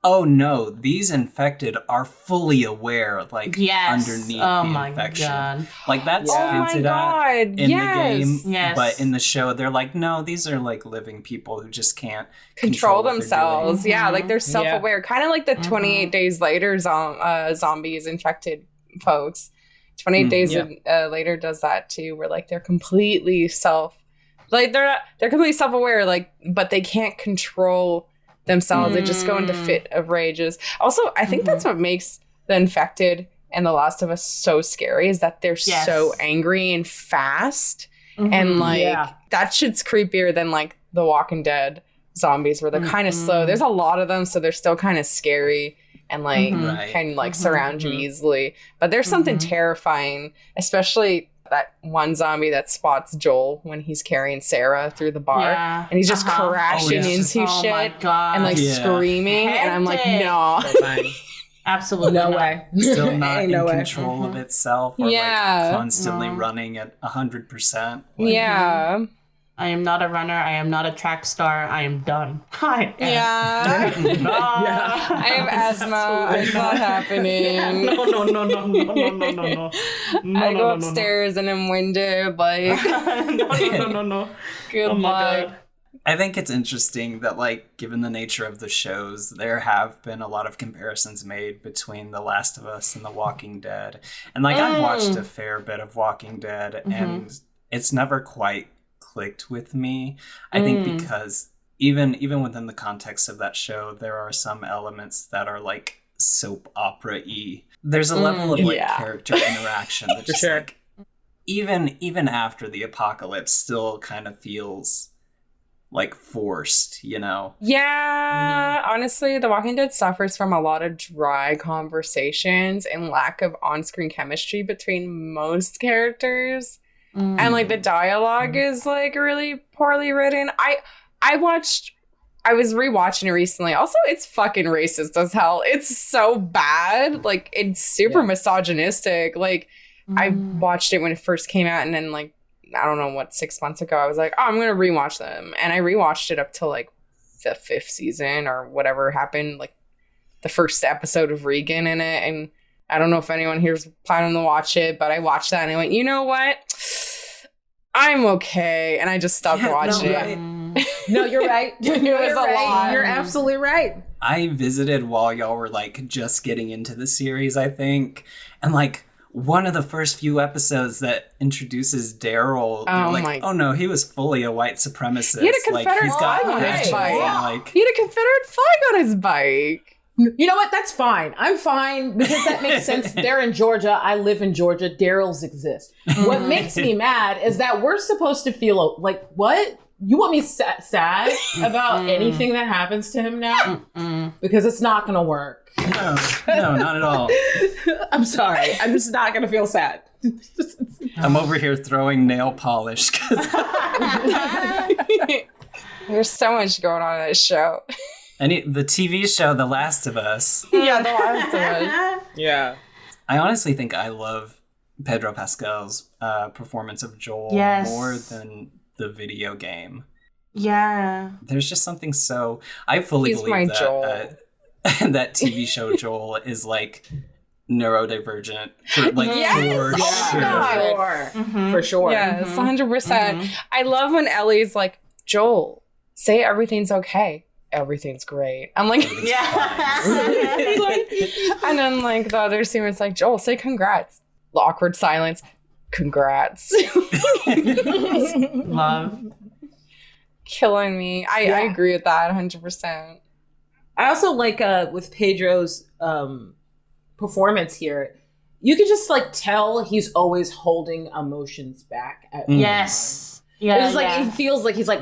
oh no, these infected are fully aware, like underneath the infection. God. Like that's hinted at in the game, but in the show they're like, no, these are like living people who just can't control what themselves. they're doing. Yeah, like they're self-aware, kind of like the 28 days later zombies infected folks. 28 days later does that too, where like they're completely they're completely self-aware, like, but they can't control themselves. They just go into fit of rages. Also, I think that's what makes the infected and The Last of Us so scary, is that they're so angry and fast. And like that shit's creepier than like The Walking Dead zombies, where they're kind of slow. There's a lot of them, so they're still kind of scary and like kind of like surround you easily. But there's something terrifying, especially that one zombie that spots Joel when he's carrying Sarah through the bar, and he's just crashing into shit and like screaming, and I'm like, no. Absolutely no way. Still not in control of itself, or like constantly running at 100%. Like, I am not a runner. I am not a track star. I am done. I have asthma. It's not happening. No. I go upstairs and I'm winded. Like, no. Good luck. I think it's interesting that, like, given the nature of the shows, there have been a lot of comparisons made between The Last of Us and The Walking Dead. And, like, I've watched a fair bit of Walking Dead, and it's never quite clicked with me. I think because even within the context of that show, there are some elements that are like soap opera-y. There's a level of like character interaction that just like even after the apocalypse still kind of feels like forced, you know? Yeah, honestly, The Walking Dead suffers from a lot of dry conversations and lack of on-screen chemistry between most characters. And like the dialogue is like really poorly written. I was rewatching it recently. Also, it's fucking racist as hell. It's so bad. Like, it's super misogynistic. Like, I watched it when it first came out, and then like, I don't know what, 6 months ago, I was like, oh, I'm going to rewatch them. And I rewatched it up to like the 5th season or whatever happened, like the first episode of Regan in it. And I don't know if anyone here's planning to watch it, but I watched that and I went, you know what? I'm okay. And I just stopped watching it. No, you're right. It was a lot. You're absolutely right. I visited while y'all were like just getting into the series, I think. And like, one of the first few episodes that introduces Daryl, oh no, he was fully a white supremacist. He had a Confederate flag on his bike. He had a Confederate flag on his bike. You know what? That's fine. I'm fine because that makes sense. They're in Georgia. I live in Georgia. Daryl's exist. What makes me mad is that we're supposed to feel like, what? You want me sad about anything that happens to him now? Because it's not going to work. No, not at all. I'm sorry. I'm just not going to feel sad. I'm over here throwing nail polish. There's so much going on in that show. And the TV show, The Last of Us. Yeah, The Last of Us. Yeah. I honestly think I love Pedro Pascal's performance of Joel more than the video game. Yeah. There's just something so... I fully believe that that TV show Joel is like neurodivergent for like for sure. For sure. Yes, 100%. I love when Ellie's like, Joel, say everything's okay. Everything's great. I'm like, and then like the other scene was like, Joel, say congrats. Awkward silence. Congrats. Love. Killing me. I agree with that 100%. I also like with Pedro's performance here, you can just like tell he's always holding emotions back. Yes. Yeah. It's like it feels like he's like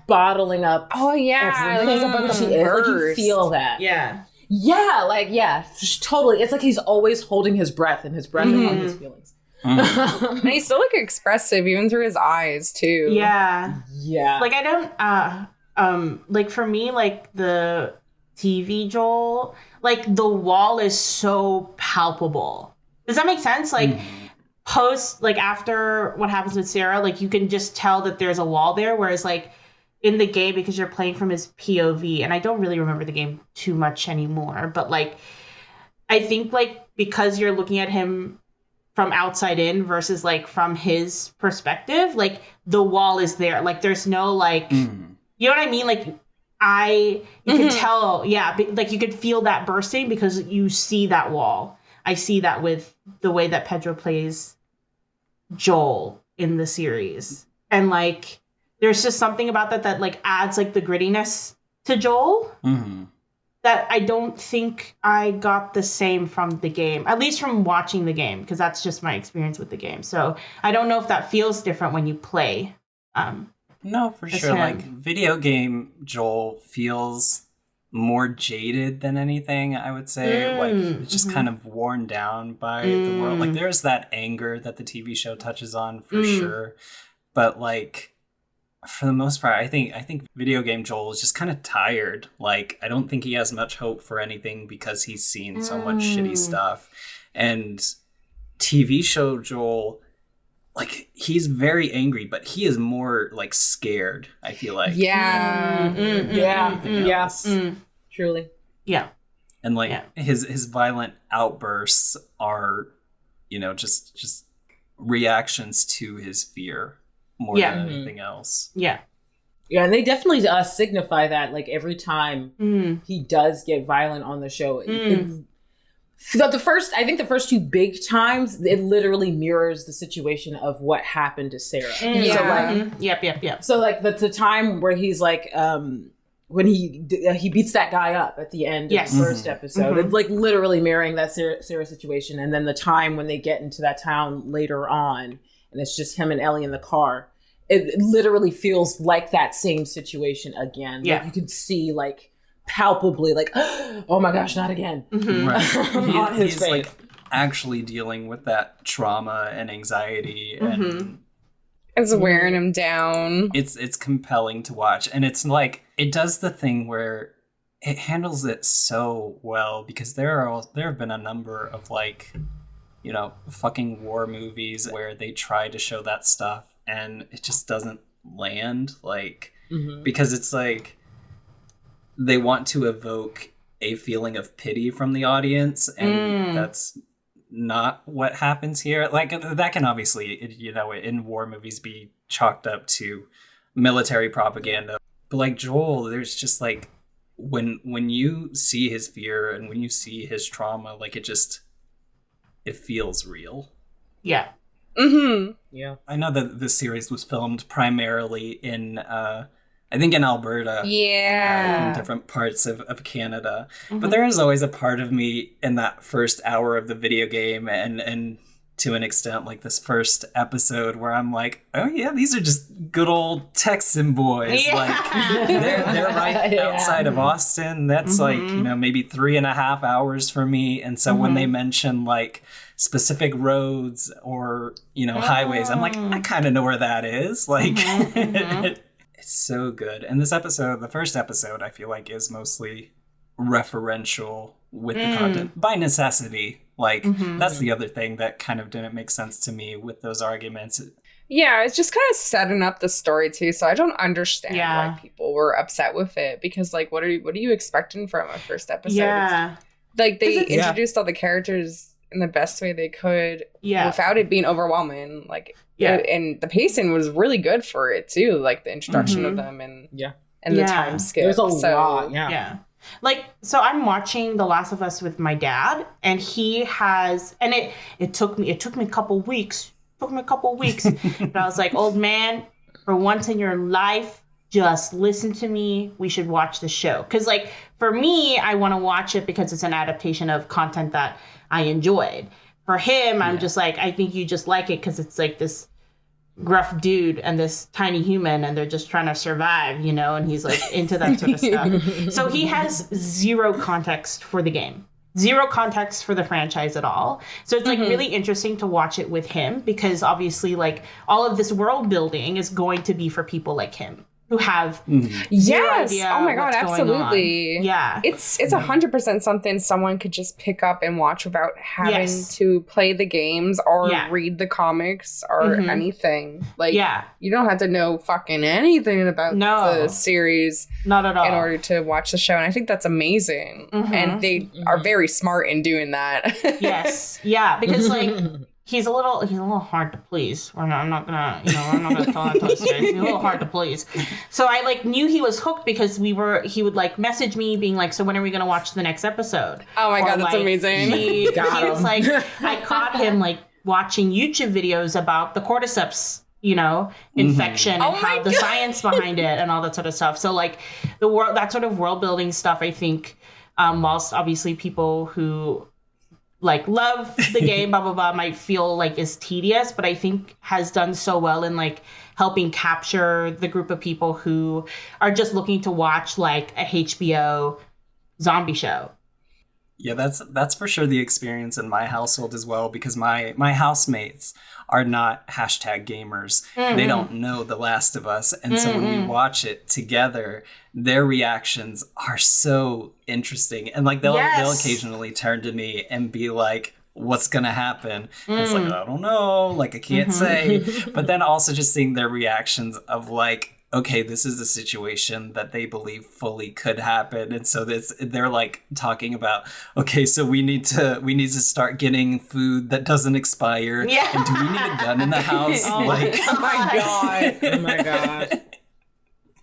bottling up. Oh yeah, everything. he's about to like you feel that. Yeah. Yeah, like totally. It's like he's always holding his breath, and his breath is on his feelings. And he's still like expressive even through his eyes too. Yeah. Yeah. Like I don't like for me, like the TV Joel, like the wall is so palpable. Does that make sense? Like post, like after what happens with Sarah, like you can just tell that there's a wall there, whereas like in the game, because you're playing from his POV, and I don't really remember the game too much anymore, but like I think like because you're looking at him from outside in versus like from his perspective, like the wall is there. Like there's no like you know what I mean? Like you can tell, like you could feel that bursting because you see that wall. I see that with the way that Pedro plays Joel in the series. And like there's just something about that like adds like the grittiness to Joel that I don't think I got the same from the game, at least from watching the game, because that's just my experience with the game. So I don't know if that feels different when you play. No, for sure. Like video game Joel feels more jaded than anything, I would say. Like it's just kind of worn down by the world. Like there's that anger that the TV show touches on for sure. But like for the most part, I think video game Joel is just kind of tired. Like I don't think he has much hope for anything because he's seen so much shitty stuff. And TV show Joel, like he's very angry, but he is more like scared, I feel like. Truly. Yeah. And like his violent outbursts are, you know, just reactions to his fear more than anything else. Yeah. Yeah, and they definitely signify that like every time he does get violent on the show. I think the first two big times, it literally mirrors the situation of what happened to Sarah. Yeah. So like, Yep. so like the time where he's like, when he beats that guy up at the end of the first episode, it's like literally mirroring that Sarah situation. And then the time when they get into that town later on, and it's just him and Ellie in the car, it literally feels like that same situation again. Yeah. Like you could see like palpably like, oh my gosh, not again. Right. On his He's face. like actually dealing with that trauma and anxiety, and It's wearing him down. it's compelling to watch. And it's like it does the thing where it handles it so well, because there have been a number of like, you know, fucking war movies where they try to show that stuff and it just doesn't land, like because it's like they want to evoke a feeling of pity from the audience, and that's not what happens here. Like that can obviously, you know, in war movies be chalked up to military propaganda, but like Joel, there's just like when you see his fear and when you see his trauma, like it feels real. Yeah. Yeah. I know that this series was filmed primarily in I think in Alberta. Yeah. In different parts of Canada. But there is always a part of me in that first hour of the video game and to an extent like this first episode where I'm like, oh yeah, these are just good old Texan boys. Yeah. Like they're right outside of Austin. That's like, you know, maybe 3.5 hours for me. And so when they mention like specific roads or, you know, highways, I'm like, I kind of know where that is. Like it's so good. And this episode, the first episode, I feel like is mostly referential with the content by necessity. Like that's the other thing that kind of didn't make sense to me with those arguments. Yeah, it's just kind of setting up the story too. So I don't understand why people were upset with it, because like, what are you expecting from a first episode? Yeah. Like they introduced all the characters in the best way they could without it being overwhelming. Like, and the pacing was really good for it too. Like the introduction of them and the time skip. There's a lot. Yeah. Like, so I'm watching The Last of Us with my dad, and he has, and it took me a couple weeks. But I was like, old man, for once in your life, just listen to me. We should watch the show. Because like for me, I want to watch it because it's an adaptation of content that I enjoyed. For him, I'm just like, I think you just like it because it's like this gruff dude and this tiny human, and they're just trying to survive, you know, and he's like into that sort of stuff. So he has zero context for the game, zero context for the franchise at all. So it's like really interesting to watch it with him, because obviously like all of this world building is going to be for people like him who have zero idea oh my god, what's going absolutely. on. Yeah, it's 100% something someone could just pick up and watch without having to play the games or read the comics or anything. Like, you don't have to know fucking anything about the series, not at all, in order to watch the show. And I think that's amazing. And they are very smart in doing that. Because like he's a little hard to please. I'm not gonna tell that to his face. He's a little hard to please. So I like knew he was hooked because he would like message me being like, so when are we gonna watch the next episode? Oh my god, that's like, amazing. He was like, I caught him like watching YouTube videos about the cordyceps, you know, infection and how the science behind it and all that sort of stuff. So like that sort of world building stuff, I think, whilst obviously people who like love the game, blah, blah, blah, might feel like is tedious, but I think has done so well in like helping capture the group of people who are just looking to watch like a HBO zombie show. Yeah, that's for sure the experience in my household as well, because my housemates are not #gamers. They don't know The Last of Us. And so when we watch it together, their reactions are so interesting. And like they'll occasionally turn to me and be like, what's gonna happen? And it's like, I don't know, like I can't say. But then also just seeing their reactions of like, okay, this is a situation that they believe fully could happen. And so they're like talking about, okay, so we need to start getting food that doesn't expire. Yeah. And do we need a gun in the house? Oh my god. Oh my god.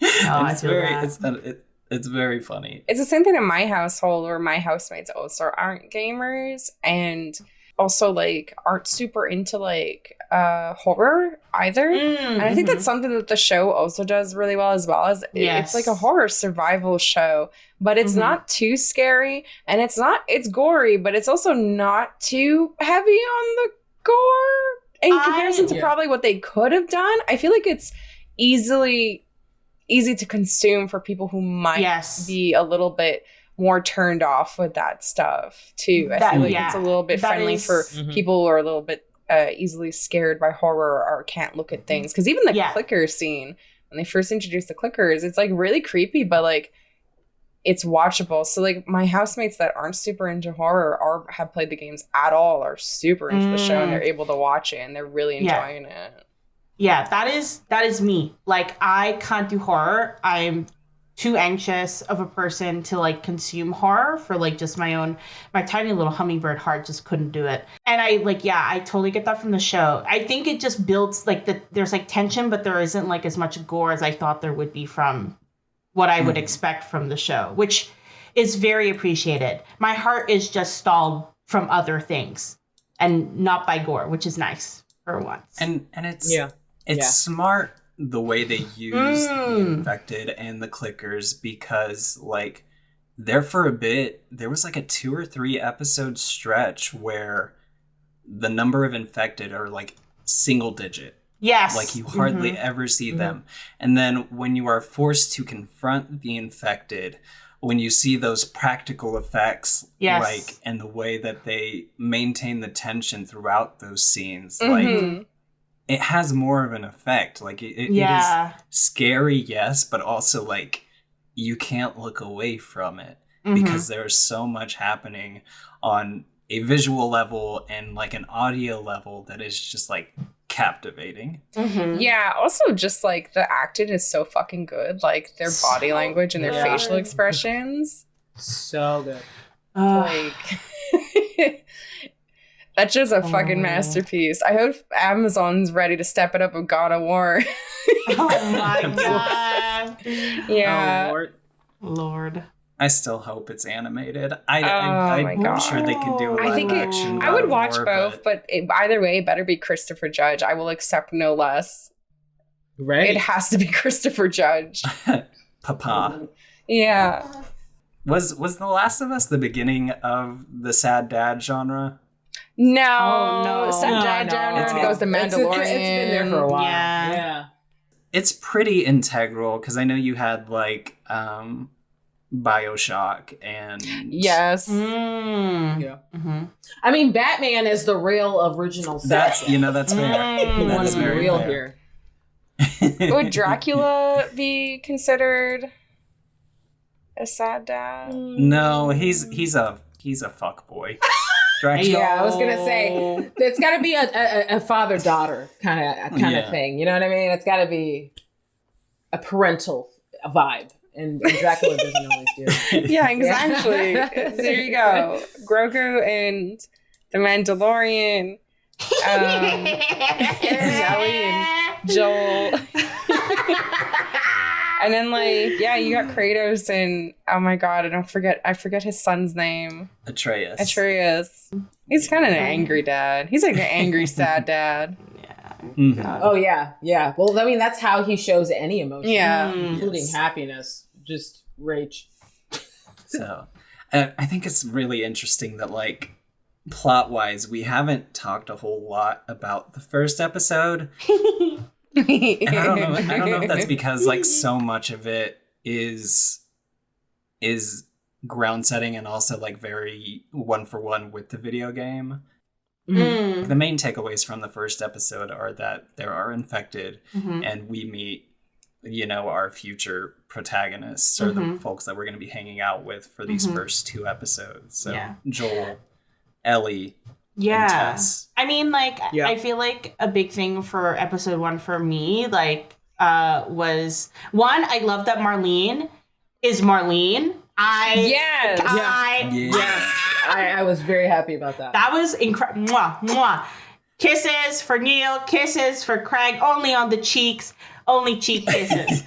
And it's very, It's very funny. It's the same thing in my household where my housemates also aren't gamers and also like aren't super into like horror either. And I think that's something that the show also does really well as well. As it's like a horror survival show, but it's not too scary and it's gory, but it's also not too heavy on the gore in comparison to probably what they could have done. I feel like it's easy to consume for people who might be a little bit more turned off with that stuff too. I feel like it's a little bit friendly for people who are a little bit easily scared by horror or can't look at things. Because even the clicker scene, when they first introduced the clickers, it's like really creepy, but like it's watchable. So like my housemates that aren't super into horror or have played the games at all are super into the show and they're able to watch it and they're really enjoying it. Yeah, that is me. Like, I can't do horror. I'm too anxious of a person to, like, consume horror for, like, just my tiny little hummingbird heart just couldn't do it. And I totally get that from the show. I think it just builds, like, there's, like, tension, but there isn't, like, as much gore as I thought there would be from what I would expect from the show, which is very appreciated. My heart is just stalled from other things and not by gore, which is nice for once. And it's... It's smart the way they use the infected and the clickers because, like, there for a bit, there was like a 2 or 3 episode stretch where the number of infected are like single digit. Yes. Like you hardly ever see them. And then when you are forced to confront the infected, when you see those practical effects, like, and the way that they maintain the tension throughout those scenes, like... It has more of an effect. Like, it is scary, yes, but also, like, you can't look away from it because there's so much happening on a visual level and, like, an audio level that is just, like, captivating. Yeah, also just, like, the acting is so fucking good. Like, their body language and their facial expressions. So good. Like... That's just a fucking masterpiece. I hope Amazon's ready to step it up with God of War. Oh my god. Yeah. Oh, Lord. I still hope it's animated. I'm sure they can do a live action. I would watch both, but either way, it better be Christopher Judge. I will accept no less. Right? It has to be Christopher Judge. Papa. Yeah. Was The Last of Us the beginning of the sad dad genre? No. Sad Dad goes to Mandalorian. It's been there for a while. Yeah. It's pretty integral because I know you had like BioShock and yes. Yeah. I mean, Batman is the real original. That's that's fair. If you want That's to be very real fair. here. Would Dracula be considered a sad dad? No, he's a fuckboy. Dracula. Yeah, I was gonna say it's got to be a father-daughter kind of thing. You know what I mean? It's got to be a parental vibe, and Dracula doesn't always do it. Yeah, exactly. There you go, Grogu and the Mandalorian, Ellie and Joel. And then, like, you got Kratos and, oh my god, I forget his son's name. Atreus. He's kind of an angry dad. He's like an angry, sad dad. Yeah. Oh, yeah. Well, I mean, that's how he shows any emotion. Yeah. Including happiness. Just rage. So, I think it's really interesting that, like, plot-wise, we haven't talked a whole lot about the first episode. And I don't know if that's because like so much of it is ground setting and also like very one for one with the video game. The main takeaways from the first episode are that there are infected and we meet our future protagonists or the folks that we're going to be hanging out with for these first 2 episodes. So Joel, Ellie, and Tess. I mean, like, I feel like a big thing for episode 1 for me, like, was one, I love that Marlene is Marlene. I was very happy about that. That was incredible. Mwah, mwah. Kisses for Neil, kisses for Craig, only on the cheeks, only cheek kisses.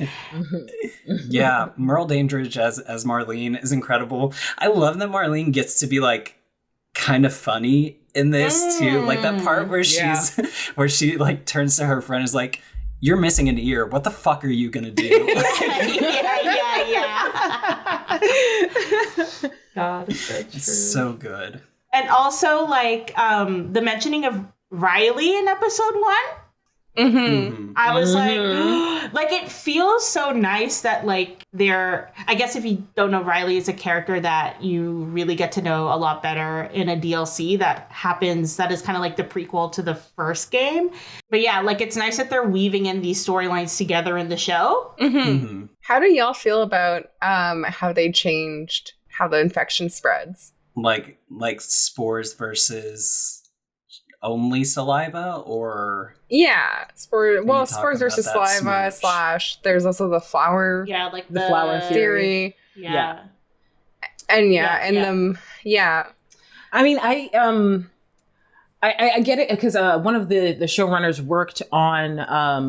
Yeah, Merle Dandridge as Marlene is incredible. I love that Marlene gets to be like kind of funny in this too. Like that part where where she like turns to her friend and is like, "You're missing an ear. What the fuck are you gonna do?" yeah. God, it's so true. It's so good. And also, like, the mentioning of Riley in episode 1. I was like, it feels so nice that, like, I guess if you don't know, Riley is a character that you really get to know a lot better in a DLC that is kind of like the prequel to the first game. But yeah, like, it's nice that they're weaving in these storylines together in the show. How do y'all feel about how they changed how the infection spreads? Like spores versus only saliva, or spores versus saliva / there's also the flower like the flower theory. Yeah. I mean, I get it, because one of the showrunners worked on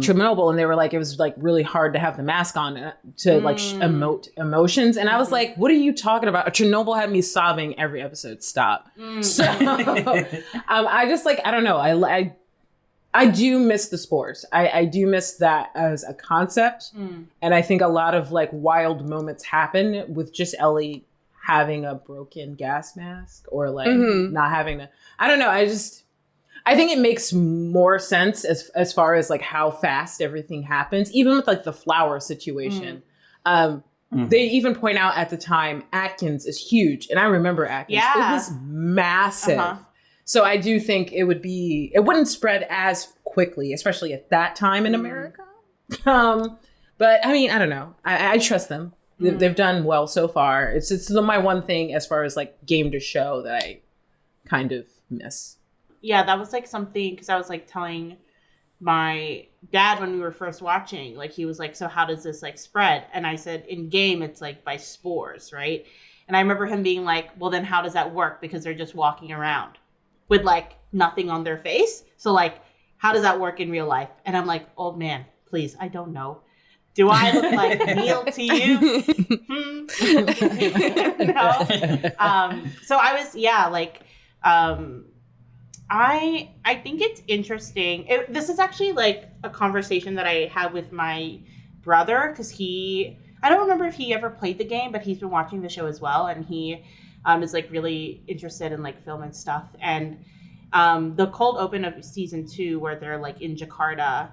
Chernobyl, and they were like, it was like really hard to have the mask on to like emote emotions, and I was like, what are you talking about? Chernobyl had me sobbing every episode. Stop. So I just like, I don't know. I do miss the spores. I do miss that as a concept, and I think a lot of like wild moments happen with just Ellie having a broken gas mask, or like not having to. I don't know. I think it makes more sense as far as like how fast everything happens, even with like the flower situation. They even point out at the time, Atkins is huge. And I remember Atkins. Yeah. It was massive. So I do think it wouldn't spread as quickly, especially at that time in America. But I mean, I don't know. I trust them. They've done well so far. It's my one thing as far as like game to show that I kind of miss. Yeah, that was like something, because I was like telling my dad when we were first watching, like he was like, so how does this like spread? And I said, in game it's like by spores, right? And I remember him being like, well, then how does that work? Because they're just walking around with like nothing on their face. So like, how does that work in real life? And I'm like, old man, please, I don't know. Do I look like Neil to you? No. So I was, I think it's interesting. This is actually like a conversation that I had with my brother, because I don't remember if he ever played the game, but he's been watching the show as well, and he is like really interested in like film and stuff. And the cold open of season 2, where they're like in Jakarta,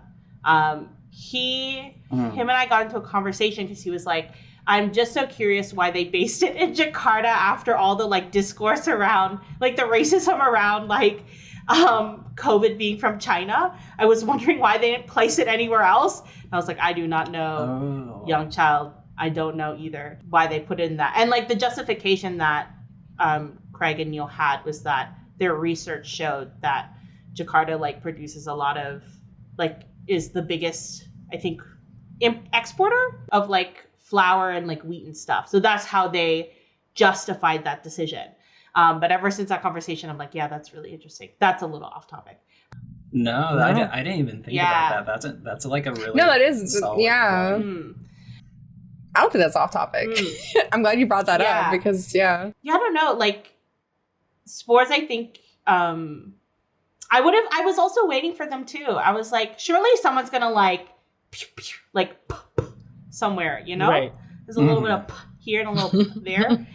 him and I got into a conversation, because he was like, I'm just so curious why they based it in Jakarta after all the like discourse around like the racism around like COVID being from China. I was wondering why they didn't place it anywhere else. And I was like, I do not know, young child. I don't know either why they put it in that. And like the justification that Craig and Neil had was that their research showed that Jakarta like produces a lot of like is the biggest, I think, exporter of like flour and like wheat and stuff. So that's how they justified that decision. But ever since that conversation, I'm like, yeah, that's really interesting. That's a little off topic. No. I didn't even think about that. That's like a really that is solid point. I don't think that's off topic. I'm glad you brought that up, because I don't know, like spores, I think I was also waiting for them too. I was like, surely someone's gonna like pew, pew, like somewhere, you know? Right. There's a little bit of here and a little there. And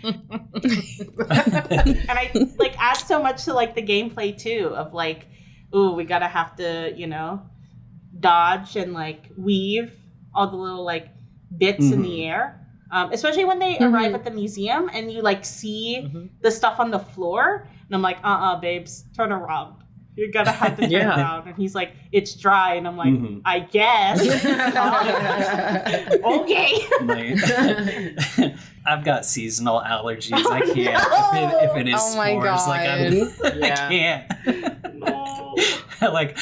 I like add so much to like the gameplay too, of like, ooh, we gotta have to, you know, dodge and like weave all the little like bits in the air. Especially when they arrive at the museum and you like see the stuff on the floor. And I'm like, babes, turn around. You're gonna have to turn around. And he's like, it's dry. And I'm like, I guess. Okay. Like, I've got seasonal allergies. I can't. If it is spores, like I can't. No. Like,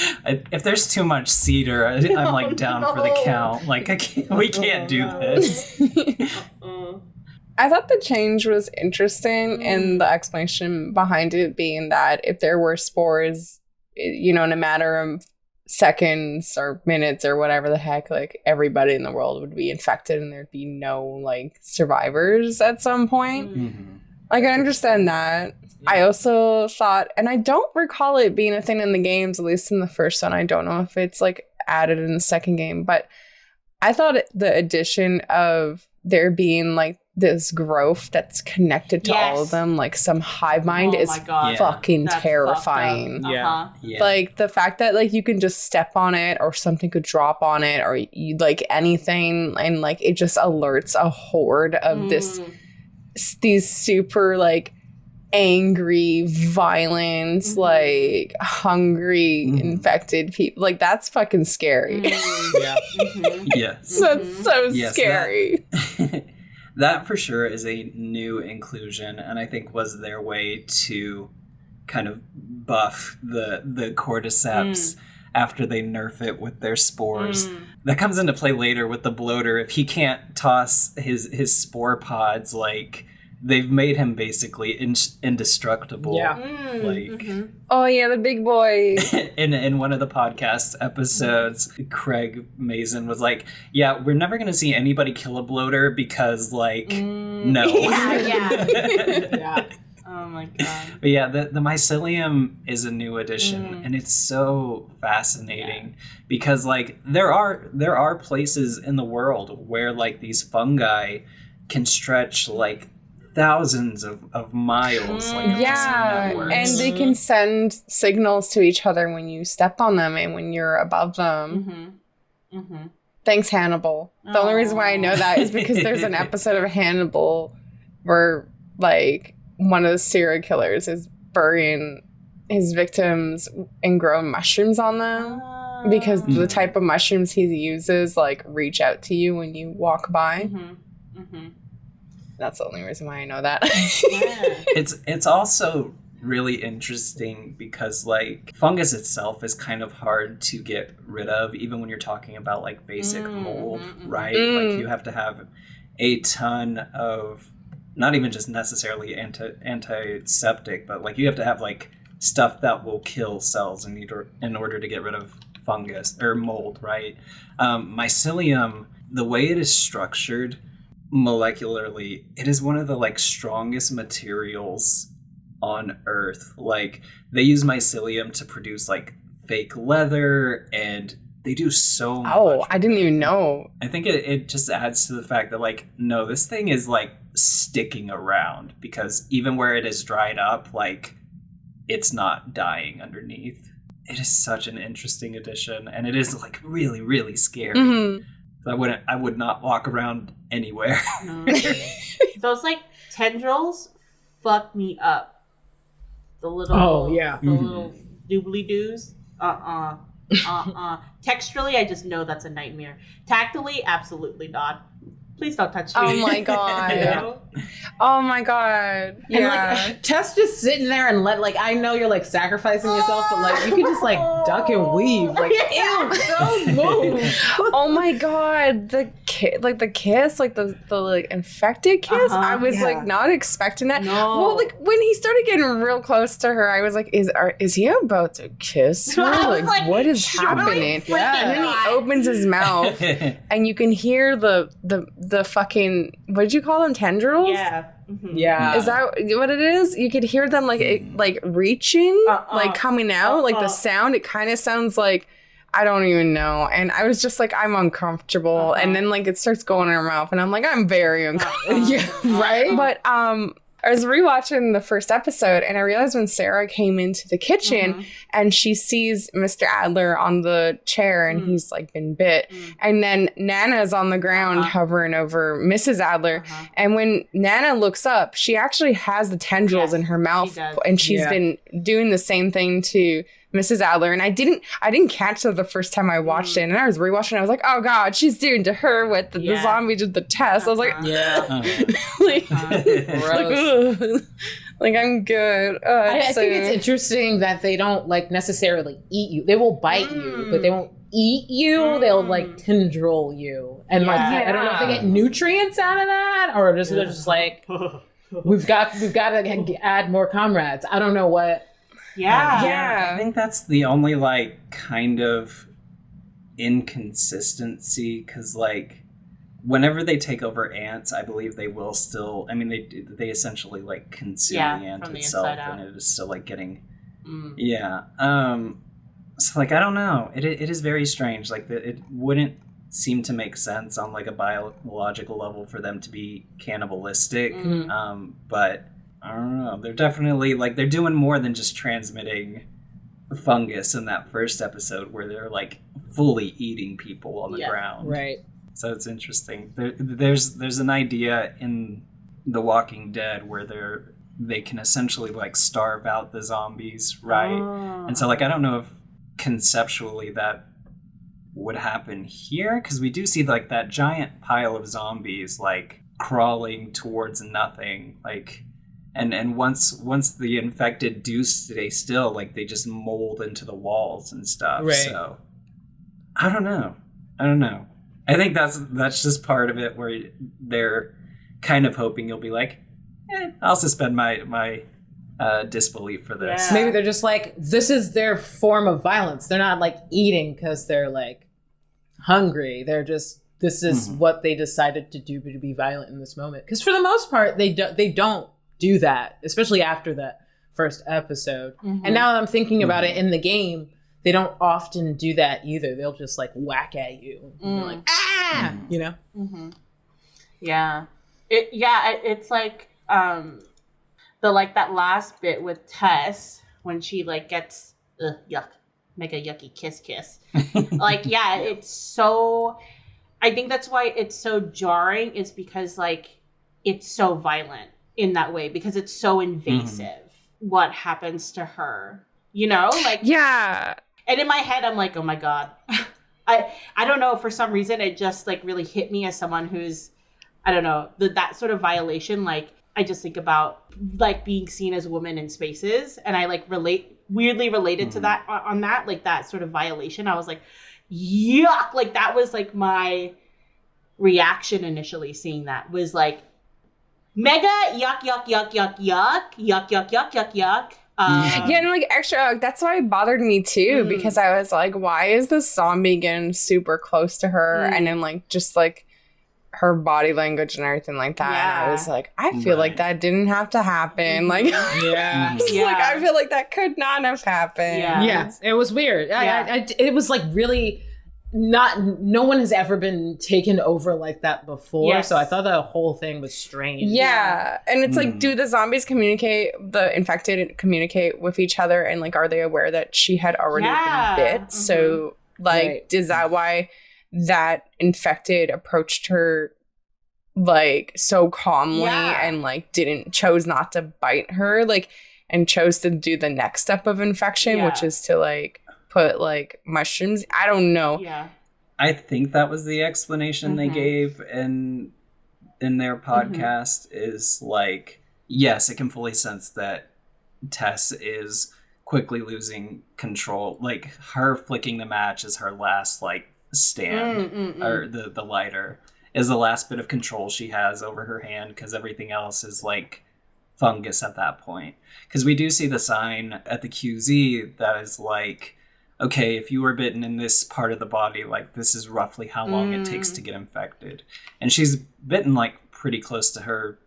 if there's too much cedar, I'm like down for the count. Like, we can't do this. I thought the change was interesting, and the explanation behind it being that if there were spores you know, in a matter of seconds or minutes or whatever the heck, like everybody in the world would be infected and there'd be no like survivors at some point. Mm-hmm. Like, I understand that. Yeah. I also thought, and I don't recall it being a thing in the games, at least in the first one. I don't know if it's like added in the second game, but I thought the addition of there being like this growth that's connected to all of them, like some hive mind, is fucking terrifying. Like the fact that like you can just step on it or something could drop on it or you like anything, and like it just alerts a horde of these super like angry, violent, like hungry, infected people. Like that's fucking scary. Yes. That's so scary. That for sure is a new inclusion, and I think was their way to kind of buff the cordyceps after they nerf it with their spores. That comes into play later with the bloater. If he can't toss his spore pods, like they've made him basically indestructible. Oh yeah, the big boy. In one of the podcast episodes, Craig Mazin was like, yeah, we're never going to see anybody kill a bloater because, like, no. Yeah. Oh my god. But yeah, the mycelium is a new addition, and it's so fascinating because, like, there are places in the world where, like, these fungi can stretch, like, thousands of miles. Like, and they can send signals to each other when you step on them and when you're above them. Thanks, Hannibal. The only reason why I know that is because there's an episode of Hannibal where like one of the serial killers is burying his victims and growing mushrooms on them because the type of mushrooms he uses like reach out to you when you walk by. That's the only reason why I know that. It's also really interesting because like fungus itself is kind of hard to get rid of, even when you're talking about like basic mold, right? Like you have to have a ton of, not even just necessarily antiseptic, but like you have to have like stuff that will kill cells in order to get rid of fungus or mold, right? Mycelium, the way it is structured molecularly, it is one of the like strongest materials on Earth. Like they use mycelium to produce like fake leather, and they do so much. Oh, I didn't even know. I think it just adds to the fact that like, no, this thing is like sticking around because even where it is dried up, like it's not dying underneath. It is such an interesting addition, and it is like really, really scary. I would not walk around anywhere. Those like tendrils fuck me up. The little little doobly doos. Texturally, I just know that's a nightmare. Tactily, absolutely not. Please don't touch me. Oh my god. Oh my god. Yeah. And like Tess just sitting there and I know you're like sacrificing yourself, but like you can just like duck and weave. Like ew, don't move. Oh my god. The kiss, like the like infected kiss. I was like not expecting that. No. Well, like when he started getting real close to her, I was like, is he about to kiss her? Like what is happening? And then he opens his mouth and you can hear the fucking, what did you call them, tendrils? Yeah. Is that what it is? You could hear them like reaching, like coming out, like the sound. It kind of sounds like, I don't even know. And I was just like, I'm uncomfortable. And then like it starts going in her mouth, and I'm like, I'm very uncomfortable. Right? But I was rewatching the first episode, and I realized when Sarah came into the kitchen and she sees Mr. Adler on the chair and he's like been bit. And then Nana's on the ground hovering over Mrs. Adler. And when Nana looks up, she actually has the tendrils in her mouth, and she's been doing the same thing to Mrs. Adler. And I didn't catch that the first time I watched it, and I was rewatching it. I was like, oh god, she's doing to her what the zombie did the test. I was like, like I'm good. I think it's interesting that they don't like necessarily eat you. They will bite you, but they won't eat you. They'll like tendril you, and I don't know if they get nutrients out of that, or they're just like, we've got to add more comrades. I don't know what. Yeah. I think that's the only like kind of inconsistency, because like whenever they take over ants, I believe they will still. I mean, they essentially like consume the ant from the itself, inside out. and it is still like getting. Mm. Yeah. So like I don't know. It is very strange. Like it wouldn't seem to make sense on like a biological level for them to be cannibalistic. But I don't know. They're definitely like they're doing more than just transmitting fungus in that first episode where they're like fully eating people on the ground. Right. So it's interesting. There's an idea in The Walking Dead where they can essentially like starve out the zombies, right? And so like I don't know if conceptually that would happen here, because we do see like that giant pile of zombies like crawling towards nothing, like and once the infected do stay still, like they just mold into the walls and stuff. Right. So I don't know. I think that's just part of it where they're kind of hoping you'll be like, I'll suspend my disbelief for this. Yeah. Maybe they're just like, this is their form of violence. They're not like eating because they're like hungry. They're just, this is what they decided to do to be violent in this moment. Because for the most part, they don't do that, especially after that first episode. And now that I'm thinking about it in the game, they don't often do that either. They'll just like whack at you. And you're like, you know? Yeah. It's like the like that last bit with Tess when she like gets yuck, make a yucky kiss. Like, yeah, it's so, I think that's why it's so jarring, is because like it's so violent in that way, because it's so invasive what happens to her, you know? Like, Yeah. and in my head I'm like, oh my god. I don't know, for some reason it just like really hit me as someone who's, I don't know, that sort of violation. Like I just think about like being seen as a woman in spaces, and I like weirdly related to that on that, like that sort of violation. I was like, yuck. Like that was like my reaction initially seeing that, was like mega yuck. Yeah, and like extra, that's why it bothered me too, because I was like, why is this zombie getting super close to her? And then like just like her body language and everything like that. And I was like, I feel like that didn't have to happen. Like, like I feel like that could not have happened. Yeah, it was weird. It was like really no one has ever been taken over like that before. So I thought the whole thing was strange. Yeah. And it's like, do the zombies communicate, the infected communicate with each other? And like, are they aware that she had already been bit? So like, is that why that infected approached her like so calmly and like chose not to bite her, like, and chose to do the next step of infection, which is to like put like mushrooms. I don't know. I think that was the explanation they gave in their podcast, is like, yes, it can fully sense that Tess is quickly losing control. Like her flicking the match is her last like stand, or the lighter is the last bit of control she has over her hand, because everything else is like fungus at that point. Because we do see the sign at the QZ that is like, okay, if you were bitten in this part of the body, like this is roughly how long it takes to get infected. And she's bitten like pretty close to her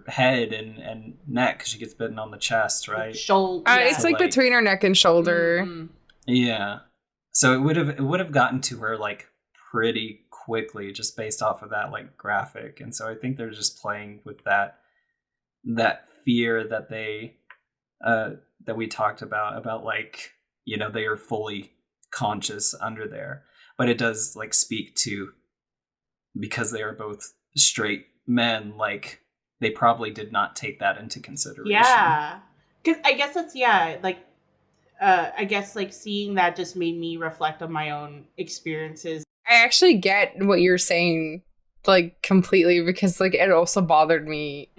head and neck, because she gets bitten on the chest, right? Shoulder. It's like between her neck and shoulder. Yeah. So it would have gotten to her like pretty quickly, just based off of that like graphic. And so I think they're just playing with that fear that they that we talked about like, you know, they are fully conscious under there. But it does like speak to, because they are both straight men, like they probably did not take that into consideration. Yeah. Because I guess that's, I guess like seeing that just made me reflect on my own experiences. I actually get what you're saying like completely, because like it also bothered me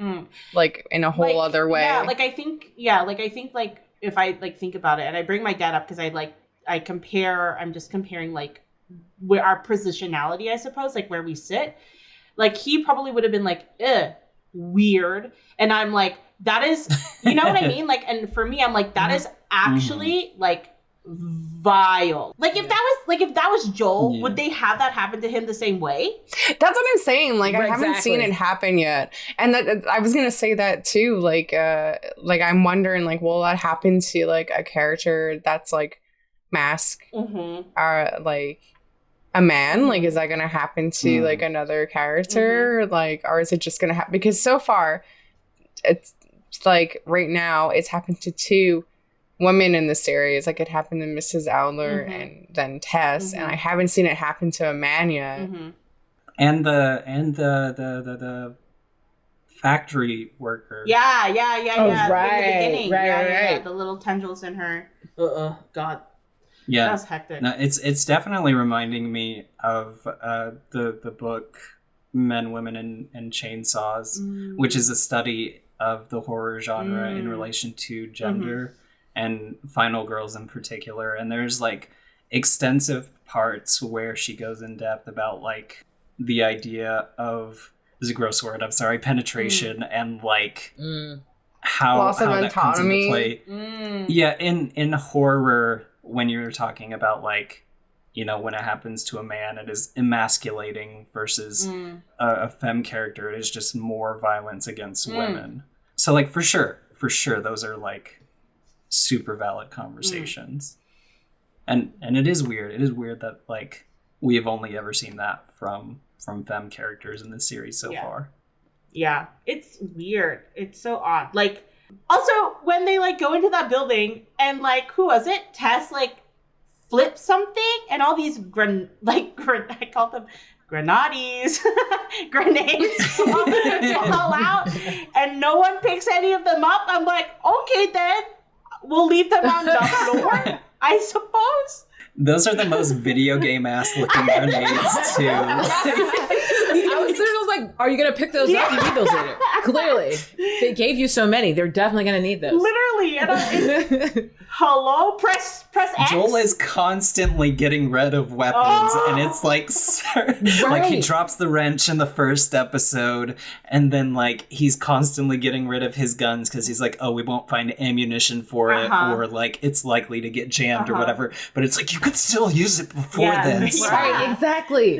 like in a whole other way. Yeah, I think like if I like think about it, and I bring my dad up because I'm just comparing like where our positionality, I suppose, like where we sit. Like he probably would have been like, ugh. weird. And I'm like, that is, you know what I mean? Like, and for me, I'm like, that is actually like vile. Like if that was Joel, would they have that happen to him the same way? That's what I'm saying. Like I haven't Exactly. seen it happen yet, and that I was gonna say that too. Like I'm wondering, like, will that happen to like a character that's like mask, like a man? Like, is that gonna happen to like another character? Like, or is it just gonna happen? Because so far, it's like right now, it's happened to 2 women in the series. Like it happened to Mrs. Owler and then Tess, and I haven't seen it happen to a man yet. And the factory worker. Yeah. Oh, In the right. beginning. Right, Yeah. right. The little tendrils in her. God. Yeah. That was hectic. No, it's definitely reminding me of the book Men, Women, and Chainsaws, which is a study of the horror genre in relation to gender and Final Girls in particular. And there's like extensive parts where she goes in depth about like the idea of, this is a gross word, I'm sorry, penetration and like how Loss of that comes into autonomy. play. Yeah, in horror, when you're talking about like, you know, when it happens to a man, it is emasculating versus a femme character. It is just more violence against women. So like for sure, those are like super valid conversations. And it is weird. It is weird that like we have only ever seen that from femme characters in this series so far. Yeah, it's weird. It's so odd. Like, also when they like go into that building and like, who was it? Tess like flips something and all these I call them grenades fall out and no one picks any of them up. I'm like, okay, then we'll leave them on the floor, I suppose. Those are the most video game ass looking grenades too. I was like, are you going to pick those up? You need those later. Clearly. They gave you so many. They're definitely going to need those. Literally. And hello? Press X? Joel is constantly getting rid of weapons, and it's like, like he drops the wrench in the first episode, and then like he's constantly getting rid of his guns because he's like, oh, we won't find ammunition for it, or like it's likely to get jammed or whatever. But it's like, you could still use it before this. Right, exactly.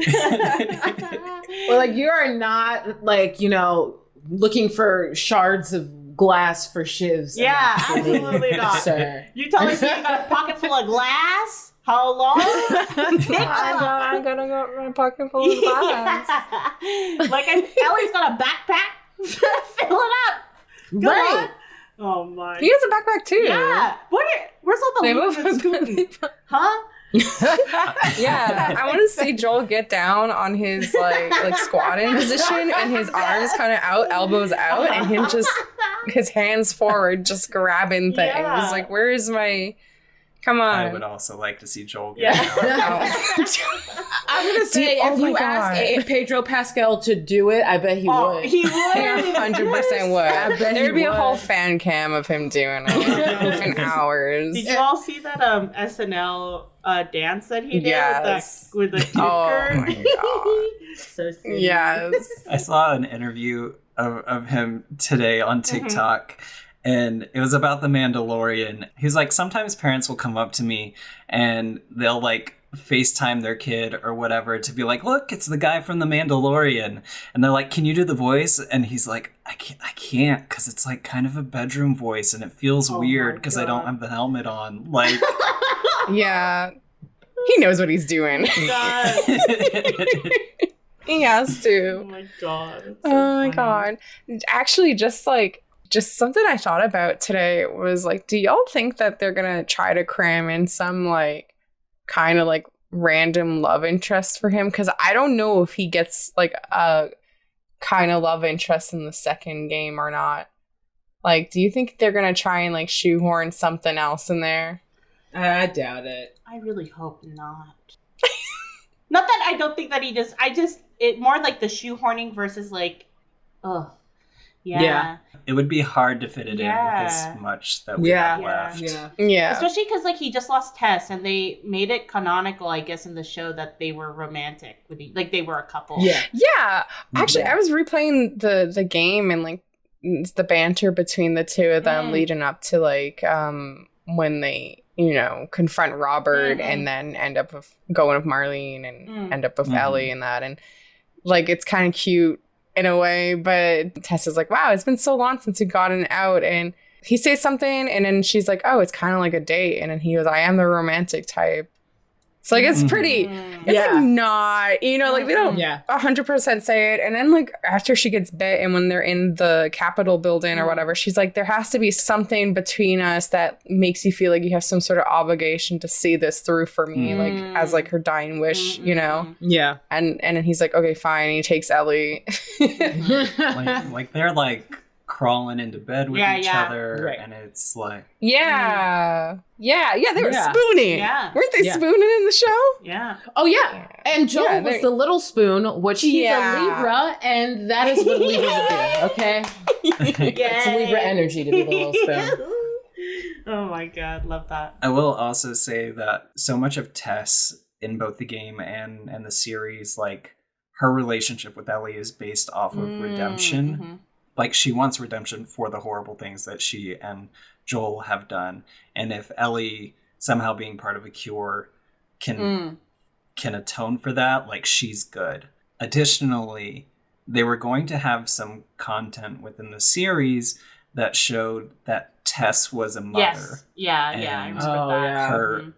Or like you are not like, you know, looking for shards of glass for shivs. Yeah, absolutely not. Sir. You telling me you got a pocket full of glass? How long? I'm gonna go my pocket full of glass. Like Ellie's got a backpack. Fill it up. Come on. Oh my. He has a backpack too. Yeah. Where's all the They loot and both- spoon? Huh? Yeah, I want to see Joel get down on his like squatting position and his arms kind of out, elbows out, and him just his hands forward, just grabbing things. Yeah. Like, where is my? Come on. I would also like to see Joel get out. I'm going to say, Oh if my you God. ask Pedro Pascal to do it, I bet he would. He would. 100% would. I bet There'd be he a whole would. fan cam of him doing it in hours. Did you all see that SNL dance that he did Yes. with the tooth Oh curd? my God. So silly. Yes. I saw an interview of him today on TikTok, and it was about The Mandalorian. He's like, sometimes parents will come up to me and they'll like FaceTime their kid or whatever to be like, look, it's the guy from The Mandalorian. And they're like, can you do the voice? And he's like, I can't because it's like kind of a bedroom voice and it feels weird because I don't have the helmet on. Like, Yeah. He knows what he's doing. God. He has to. Oh my God. It's so Oh my funny. God. Actually, just something I thought about today was like, do y'all think that they're gonna try to cram in some like kind of like random love interest for him? Because I don't know if he gets like a kind of love interest in the second game or not. Like, do you think they're gonna try and like shoehorn something else in there? I doubt it. I really hope not. Not that I don't think that it more like the shoehorning versus like, ugh. Yeah. it would be hard to fit it in with as much that we have left. Yeah. Especially because like he just lost Tess, and they made it canonical, I guess, in the show that they were romantic like they were a couple. Yeah. Actually, I was replaying the game, and like the banter between the two of them leading up to like when they, you know, confront Robert and then end up going with Marlene and end up with Ellie and that, and like it's kind of cute in a way, but Tessa's like, wow, it's been so long since we've gotten out, and he says something, and then she's like, oh, it's kind of like a date, and then he goes, I am the romantic type. So like it's pretty, it's like not, you know, like they don't 100% say it. And then like after she gets bit and when they're in the Capitol building or whatever, she's like, there has to be something between us that makes you feel like you have some sort of obligation to see this through for me, like as like her dying wish, you know? Yeah. And then he's like, okay, fine. And he takes Ellie. like they're like crawling into bed with each other, and it's like they were spooning. Weren't they spooning in the show? Oh yeah, and Joel was the little spoon, which he's a Libra, and that is what Libra would do. Okay, it's Libra energy to be the little spoon. Oh my god, love that. I will also say that so much of Tess in both the game and the series, like her relationship with Ellie is based off of redemption. Like she wants redemption for the horrible things that she and Joel have done, and if Ellie somehow being part of a cure can atone for that, like she's good. Additionally, they were going to have some content within the series that showed that Tess was a mother. I remember that.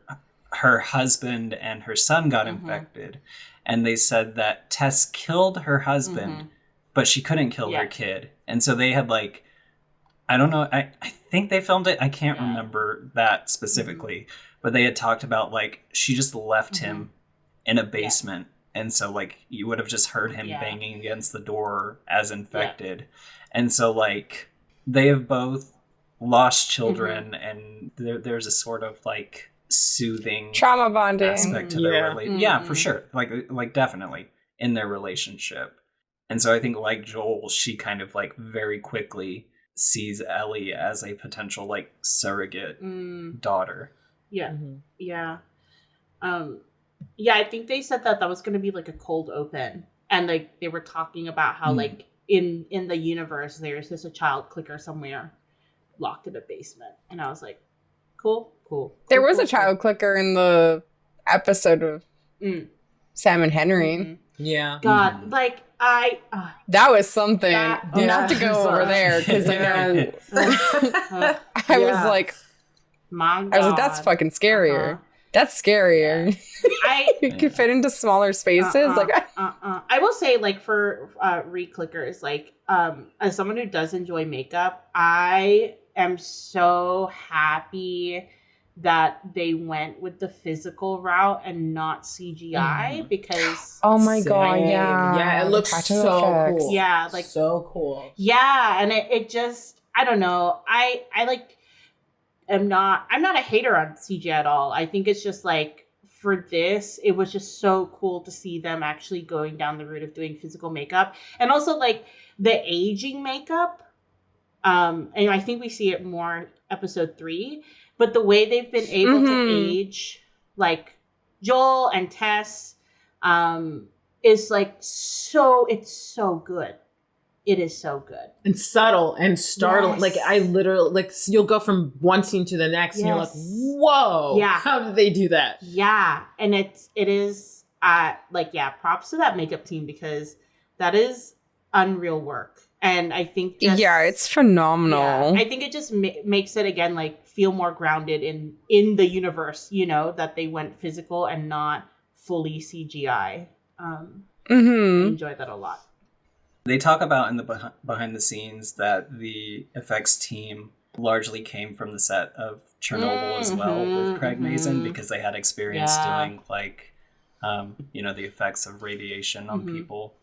Her husband and her son got infected, and they said that Tess killed her husband, but she couldn't kill her kid. And so they had like, I don't know, I think they filmed it. I can't remember that specifically, but they had talked about like, she just left him in a basement. And so like, you would have just heard him banging against the door as infected. And so like, they have both lost children and there's a sort of like soothing trauma bonding aspect to their relationship. Yeah, for sure. Like definitely in their relationship. And so I think like Joel, she kind of like very quickly sees Ellie as a potential like surrogate daughter. Yeah. I think they said that was going to be like a cold open, and like they were talking about how like in the universe there's just a child clicker somewhere locked in a basement, and I was like, cool. There was a child clicker in the episode of Sam and Henry. Yeah. God, like that was something. Not to go over there because I was like, my God. I was like, that's fucking scarier. That's scarier. You can fit into smaller spaces. I will say, like for re-clickers, like as someone who does enjoy makeup, I am so happy that they went with the physical route and not CGI because oh my god, it looks so cool. Yeah, like so cool. Yeah, and it just, I don't know. I'm not a hater on CGI at all. I think it's just like for this, it was just so cool to see them actually going down the route of doing physical makeup, and also like the aging makeup. And I think we see it more in episode 3. But the way they've been able to age, like Joel and Tess, is like it's so good. It is so good. And subtle and startling. Yes. Like I literally, like you'll go from one scene to the next and you're like, whoa, how did they do that? Yeah. And it is props to that makeup team because that is unreal work. And I think it's phenomenal. Yeah, I think it just makes it again like feel more grounded in the universe, you know, that they went physical and not fully CGI. I enjoy that a lot. They talk about in the behind the scenes that the effects team largely came from the set of Chernobyl as well with Craig Mazin because they had experience doing like the effects of radiation on people.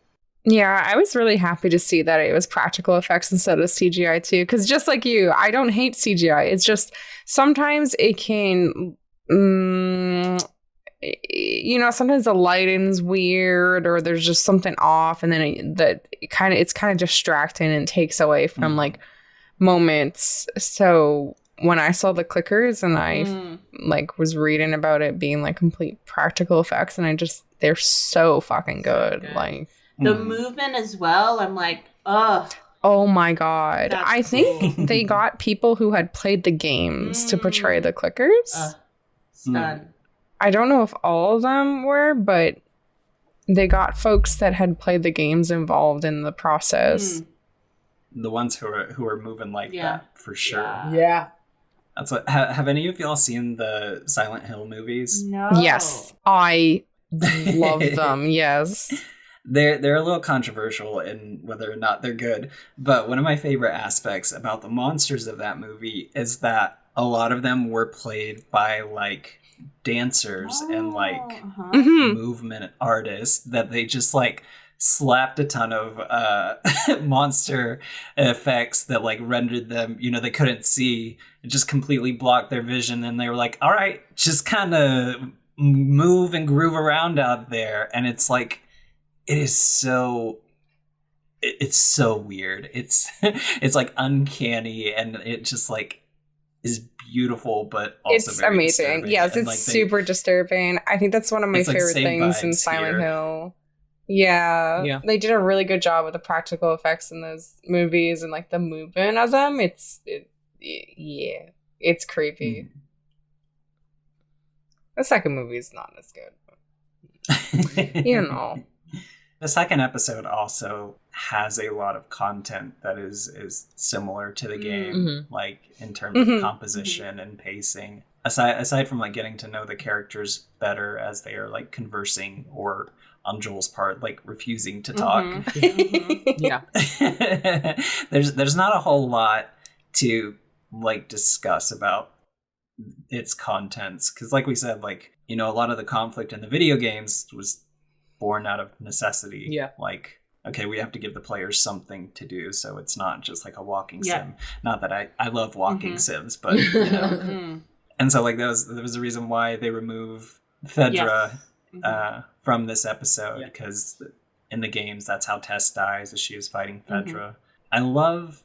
Yeah, I was really happy to see that it was practical effects instead of CGI too. Because just like you, I don't hate CGI. It's just sometimes it can, sometimes the lighting's weird or there's just something off, and then it's kind of distracting and takes away from like moments. So when I saw the clickers and I like was reading about it being like complete practical effects, and they're so fucking good. Like the movement as well. I'm like, ugh. Oh my god. That's I think cool. they got people who had played the games to portray the clickers. Stun. I don't know if all of them were, but they got folks that had played the games involved in the process. The ones who are moving like that, for sure. Yeah. That's what. Have any of y'all seen the Silent Hill movies? No. Yes. I love them. Yes. They're a little controversial in whether or not they're good, but one of my favorite aspects about the monsters of that movie is that a lot of them were played by like dancers and like movement artists that they just like slapped a ton of monster effects that like rendered them, they couldn't see. It just completely blocked their vision, and they were like, all right, just kind of move and groove around out there. And it's like, it's so weird. It's like uncanny, and it just like is beautiful, but also it's very amazing. disturbing. Yes, and, it's like, super disturbing. I think that's one of my it's, like, favorite same things in vibes Silent here. Hill. Yeah, they did a really good job with the practical effects in those movies and like the movement of them. It's creepy. The second movie is not as good. The second episode also has a lot of content that is similar to the game, like in terms of composition and pacing. Aside from like getting to know the characters better as they are like conversing, or on Joel's part, like refusing to talk. Yeah. There's not a whole lot to like discuss about its contents, because like we said, like, a lot of the conflict in the video games was born out of necessity. Yeah. Like, okay, we have to give the players something to do, so it's not just like a walking sim. Not that I love walking sims, but and so like there was a reason why they remove Fedra from this episode, because in the games that's how Tess dies, as she is fighting Fedra. I love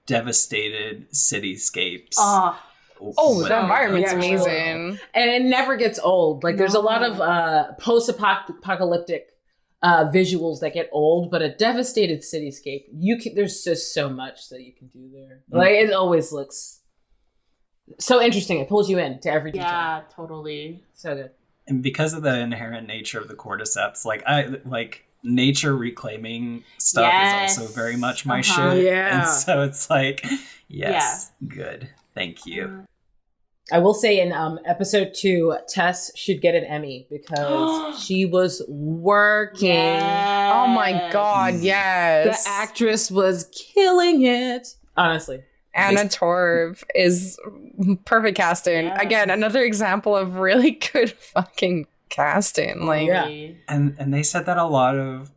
devastated cityscapes. Oh, the environment's amazing. And it never gets old. Like, there's a lot of post-apocalyptic visuals that get old, but a devastated cityscape, there's just so much that you can do there. Like, it always looks so interesting. It pulls you in to every detail. Yeah, totally. So good. And because of the inherent nature of the cordyceps, like nature reclaiming stuff is also very much my shit. Yeah. And so it's like, good. Thank you. I will say in episode 2, Tess should get an Emmy because she was working. Yes. Oh my god, yes. The actress was killing it. Honestly. Anna Torv is perfect casting. Yeah. Again, another example of really good fucking casting. Like, And they said that a lot of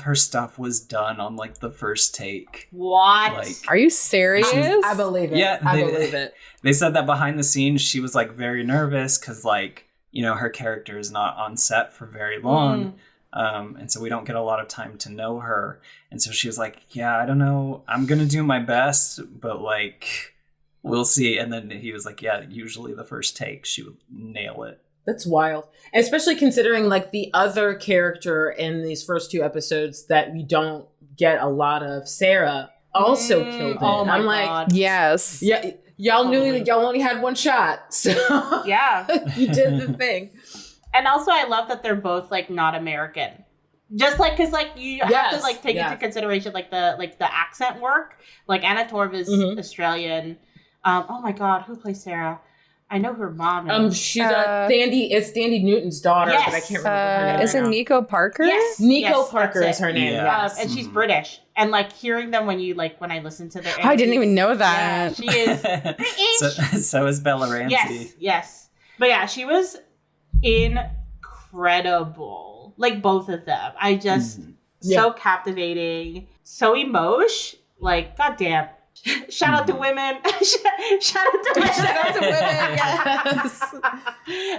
her stuff was done on like the first take. What? Like, are you serious? I believe it. Yeah, I believe it. They said that behind the scenes she was like very nervous because like, her character is not on set for very long. And so we don't get a lot of time to know her. And so she was like, yeah, I don't know. I'm going to do my best, but like, we'll see. And then he was like, yeah, usually the first take, she would nail it. That's wild. Especially considering like the other character in these first 2 episodes that we don't get a lot of, Sarah, also killed it. Oh my I'm God. Like, yes. Yeah, y'all knew that y'all only had one shot. So you did the thing. And also I love that they're both like not American. Just like, because like you have to like take into consideration like the accent work. Like Anna Torv is Australian. Oh my God, who plays Sarah? I know her mom is. She's it's Sandy Newton's daughter, but I can't remember her name. Is it Nico Parker? Yes. Nico Parker is her name. Yeah. Yes. And she's British. And like hearing them when I listen to their I didn't even know that. Yeah, she is British. so is Bella Ramsey. Yes. But yeah, she was incredible. Like both of them. I just so captivating, so emotional. Like, goddamn. Shout out to women. Shout out to women. Shout out to women. Yes.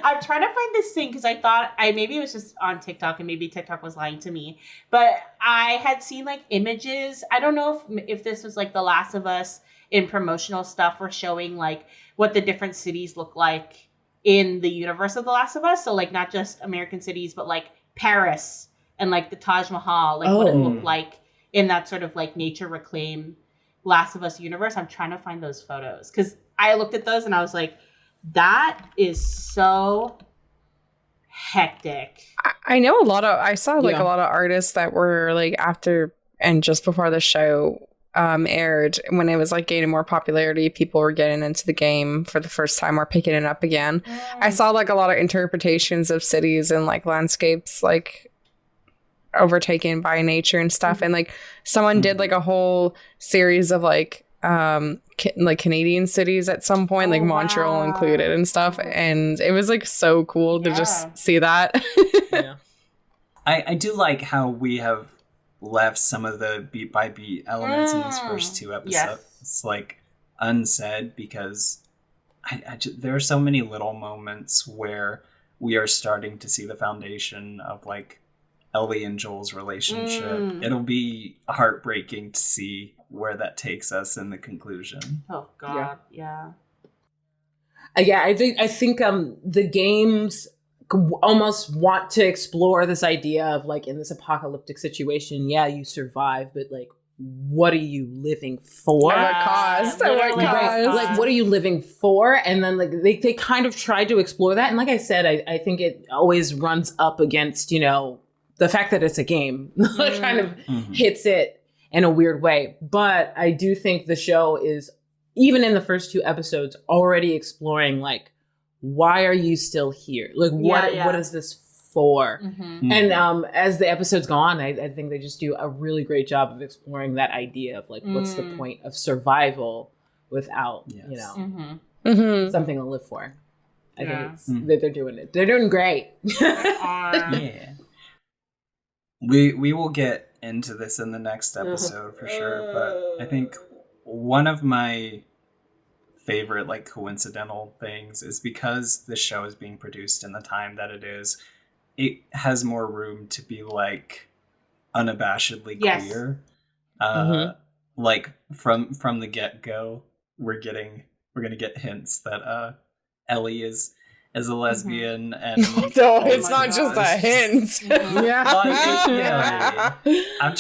I'm trying to find this thing because I thought maybe it was just on TikTok and maybe TikTok was lying to me. But I had seen like images. I don't know if this was like The Last of Us in promotional stuff or showing like what the different cities look like in the universe of The Last of Us. So like not just American cities, but like Paris and like the Taj Mahal, like what it looked like in that sort of like nature reclaimed Last of Us universe. I'm trying to find those photos because I looked at those and I was like, that is so hectic. I know I saw like a lot of artists that were like after and just before the show aired, when it was like gaining more popularity, people were getting into the game for the first time or picking it up again. I saw like a lot of interpretations of cities and like landscapes like overtaken by nature and stuff, and like someone did like a whole series of like like Canadian cities at some point, like Montreal included and stuff, and it was like so cool to just see that. I do like how we have left some of the beat by beat elements in these first two episodes like unsaid, because there are so many little moments where we are starting to see the foundation of like Ellie and Joel's relationship. It'll be heartbreaking to see where that takes us in the conclusion. Oh God, yeah. I think the games almost want to explore this idea of like, in this apocalyptic situation, you survive, but like, what are you living for? At what cost? Right. Like, what are you living for? And then like they kind of tried to explore that, and like I said, I think it always runs up against, you know, the fact that it's a game kind of hits it in a weird way. But I do think the show is, even in the first two episodes, already exploring like, why are you still here? Like, what is this for? And as the episodes go on, I think they just do a really great job of exploring that idea of like, what's the point of survival without, you know, something to live for. I think it's, that they're doing it. They're doing great. Yeah. We will get into this in the next episode for sure, but I think one of my favorite like coincidental things is because the show is being produced in the time that it is, it has more room to be like unabashedly queer. Like from the get-go, we're gonna get hints that Ellie is a lesbian, and it's not just a hint. I'm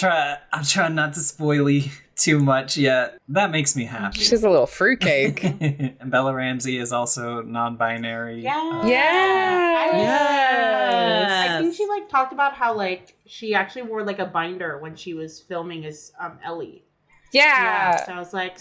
trying not to spoil too much yet. That makes me happy. She's a little fruitcake. And Bella Ramsey is also non-binary. I think she like talked about how like she actually wore like a binder when she was filming as Ellie. So I was like,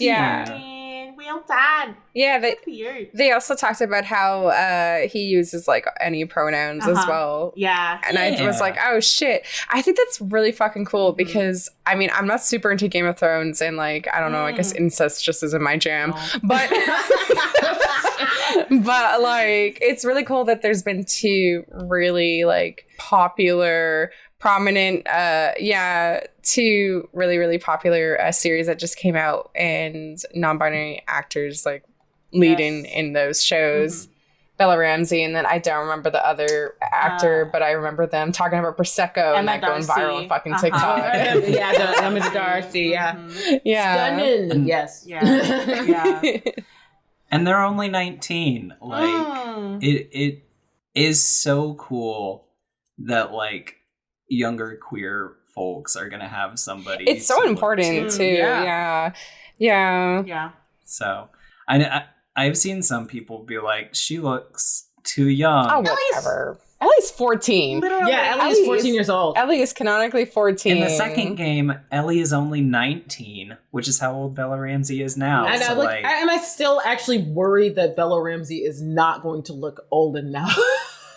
well done. They also talked about how he uses like any pronouns as well. And I was like, oh shit. I think that's really fucking cool because I mean, I'm not super into Game of Thrones, and like, I don't know, I guess incest just isn't my jam. But but like, it's really cool that there's been two really like popular, prominent two really popular series that just came out, and non-binary actors like leading in those shows. Bella Ramsey, and then I don't remember the other actor, but I remember them talking about Prosecco and that going viral on fucking TikTok. Emma Darcy, stunning. Yes. And they're only 19. Like it is so cool that like younger queer folks are gonna have somebody. It's so important too. Yeah. So I've seen some people be like, she looks too young. Oh, whatever. Ellie's 14. Literally. Ellie's 14 years old. Ellie is canonically 14. In the second game, Ellie is only 19, which is how old Bella Ramsey is now. I know, so like, am I still actually worried that Bella Ramsey is not going to look old enough?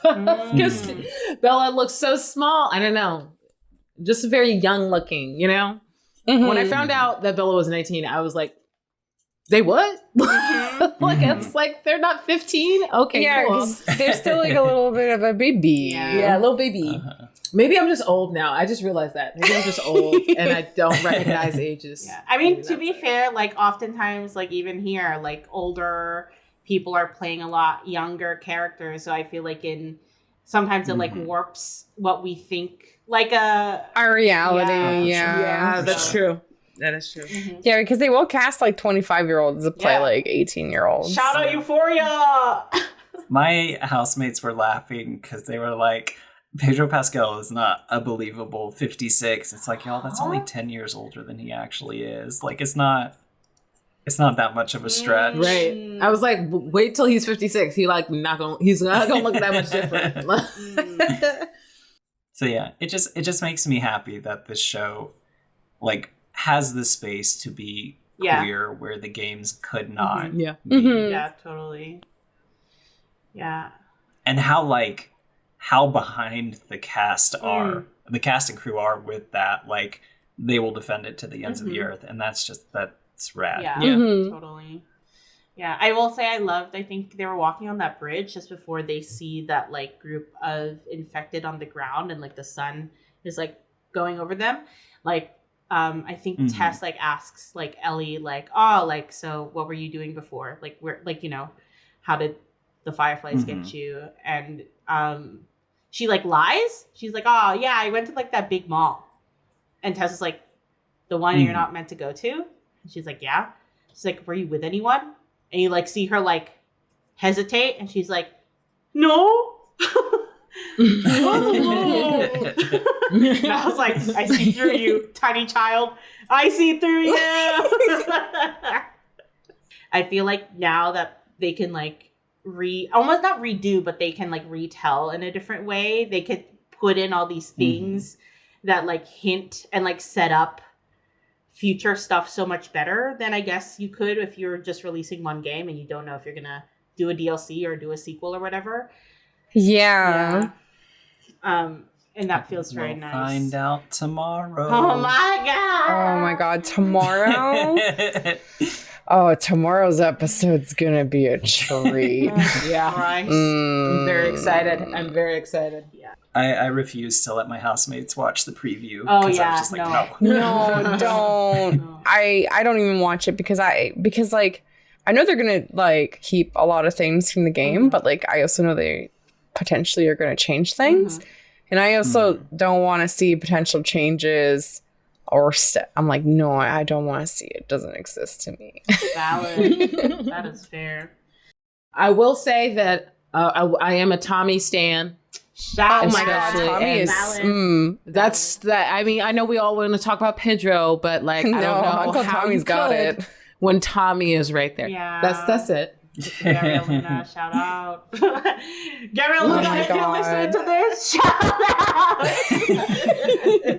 Because Bella looks so small. I don't know. Just very young looking, you know? When I found out that Bella was 19, I was like, they what? Like, it's like, they're not 15? Okay, cool. They're still like a little bit of a baby. Yeah, a little baby. Maybe I'm just old now. I just realized that. Maybe I'm just old and I don't recognize ages. Yeah. I mean, to be fair, like oftentimes, like even here, like older people are playing a lot younger characters. So I feel like sometimes it like warps what we think like our reality. Yeah, that's true. That is true. Mm-hmm. Yeah, because they will cast like 25-year-olds to play like 18-year-olds. Shout out Euphoria! My housemates were laughing because they were like, Pedro Pascal is not a believable 56. It's like, y'all, that's only 10 years older than he actually is. Like, it's not that much of a stretch. Right. I was like, wait till he's 56. He's not gonna look that much different. So yeah, it just makes me happy that this show like has the space to be queer where the games could not. Yeah. Be. Yeah, totally. Yeah. And how behind the cast the cast and crew are with that, like they will defend it to the ends of the earth, and that's rad. Yeah, totally. Yeah, I will say I think they were walking on that bridge just before they see that like group of infected on the ground and like the sun is like going over them. Like I think Tess like asks like Ellie like, oh, like, so what were you doing before? Like where, like, you know, how did the fireflies get you? And she like lies. She's like, oh yeah, I went to like that big mall. And Tess is like, the one you're not meant to go to? And she's like, yeah. She's like, were you with anyone? And you like see her like hesitate, and she's like, no. And I was like, I see through you, tiny child. I see through you. I feel like now that they can like almost not redo, but they can like retell in a different way. They could put in all these things that like hint and like set up future stuff so much better than I guess you could if you're just releasing one game and you don't know if you're gonna do a DLC or do a sequel or whatever. Yeah. And that feels very nice. Find out tomorrow. Oh my god, tomorrow? Oh, tomorrow's episode's gonna be a treat. Yeah. Right. I'm very excited. Yeah. I refuse to let my housemates watch the preview. Oh, I was yeah, just like, No, don't. No. I don't even watch it because like I know they're gonna like keep a lot of things from the game, but like I also know they potentially are gonna change things, and I also don't want to see potential changes or I'm like, no, I don't want to see it. It doesn't exist to me. Valid. That is fair. I will say that I am a Tommy stan. Shout Oh my god, Tommy is that's that. I mean, I know we all want to talk about Pedro, but like, I don't know Uncle how Tommy's you got could it when Tommy is right there. Yeah. That's it. Gary Luna, shout out. Gary Luna, my if you're God. listening to this, shout out.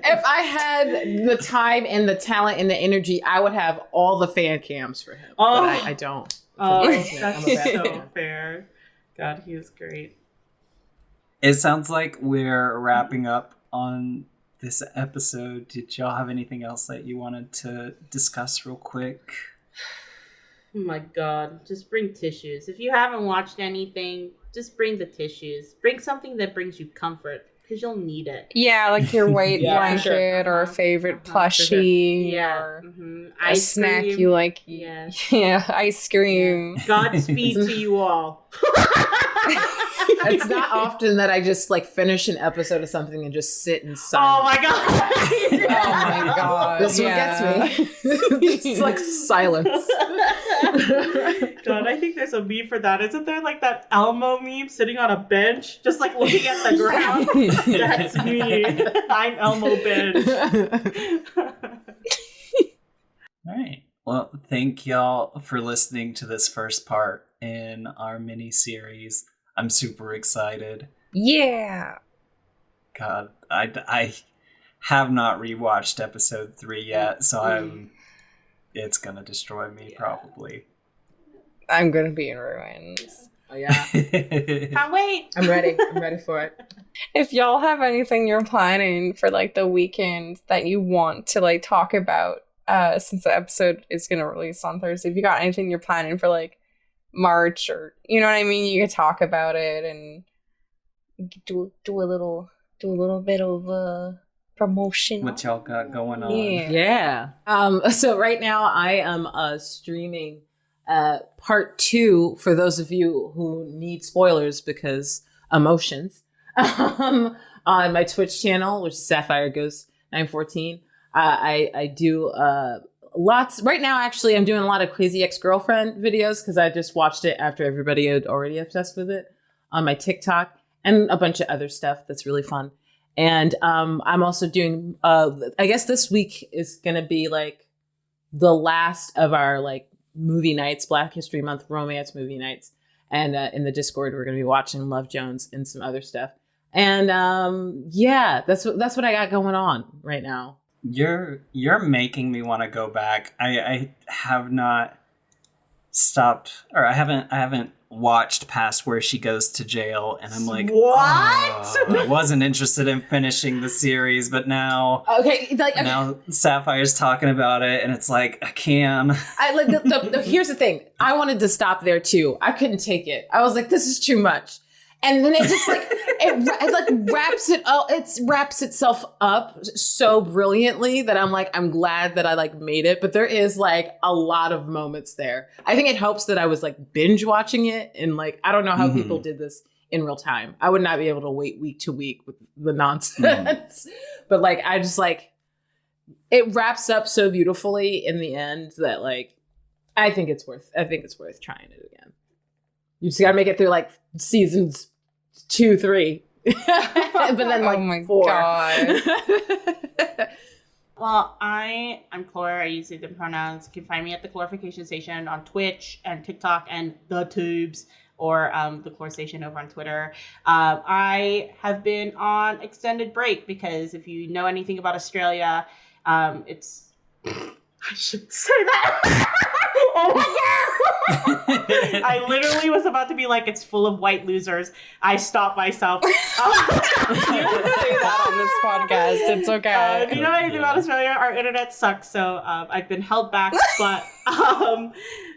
If I had the time and the talent and the energy, I would have all the fan cams for him. Oh. But I don't. Oh, I'm that's a bad so fan. fair. God, he is great. It sounds like we're wrapping up on this episode. Did y'all have anything else that you wanted to discuss real quick? Oh my God, just bring tissues. If you haven't watched anything, just bring the tissues. Bring something that brings you comfort, because you'll need it. Yeah, like your white Yeah, for blanket sure. or a favorite For sure. plushie Yeah. or a Ice snack cream. you like. Yes. Yeah, ice cream. Godspeed to you all. It's not often that I just like finish an episode of something and just sit in Oh silence. my God. Oh my God. This one gets me. It's like silence. God, I think there's a meme for that. Isn't there like that Elmo meme sitting on a bench, just like looking at the ground? That's me. I'm Elmo Bench. All right. Well, thank y'all for listening to this first part in our mini series. I'm super excited. Yeah. God, I have not rewatched episode 3 yet, so it's gonna destroy me probably. I'm gonna be in ruins. Oh yeah. Can't wait. I'm ready. I'm ready for it. If y'all have anything you're planning for like the weekend that you want to like talk about, since the episode is gonna release on Thursday, if you got anything you're planning for like March or you know what I mean, you could talk about it and do a little do a little bit of promotion. What y'all got going on? Yeah. So right now I am streaming part 2 for those of you who need spoilers because emotions on my Twitch channel, which is Sapphire Goes 914. I do lots right now. Actually, I'm doing a lot of Crazy Ex-Girlfriend videos because I just watched it after everybody had already obsessed with it on my TikTok, and a bunch of other stuff that's really fun. And I'm also doing I guess this week is gonna be like the last of our like movie nights, Black History Month romance movie nights. And in the Discord, we're going to be watching Love Jones and some other stuff. And yeah, that's what I got going on right now. You're making me want to go back. I have not stopped, or I haven't watched past where she goes to jail, and I'm like, what? I wasn't interested in finishing the series, but now, okay, like now Sapphire's talking about it, and it's like I can. Here's the thing. I wanted to stop there too. I couldn't take it. I was like, this is too much. And then it just like it like wraps itself up so brilliantly that I'm glad that I like made it. But there is like a lot of moments there. I think it helps that I was like binge watching it, and like I don't know how people did this in real time. I would not be able to wait week to week with the nonsense. But like I just like it wraps up so beautifully in the end that like I think it's worth trying it again. You just gotta make it through like seasons 2, 3, but then like oh my 4. God. Well, I'm Clore. I use them pronouns. You can find me at the Clorification Station on Twitch and TikTok and the tubes, or the Clore Station over on Twitter. I have been on extended break because if you know anything about Australia, it's I shouldn't say that. Oh my God! I literally was about to be like, it's full of white losers. I stopped myself. You can say that on this podcast. It's okay. If you know anything about Australia, our internet sucks, so I've been held back. But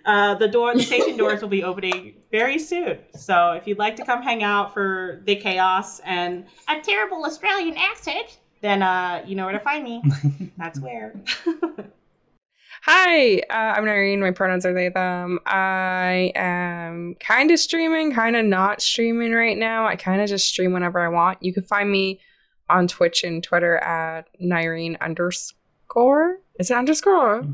the station doors will be opening very soon. So if you'd like to come hang out for the chaos and a terrible Australian accent, then you know where to find me. That's where. Hi, I'm Nyreen. My pronouns are they, them. I am kind of streaming, kind of not streaming right now. I kind of just stream whenever I want. You can find me on Twitch and Twitter at Nyreen _. Is it underscore?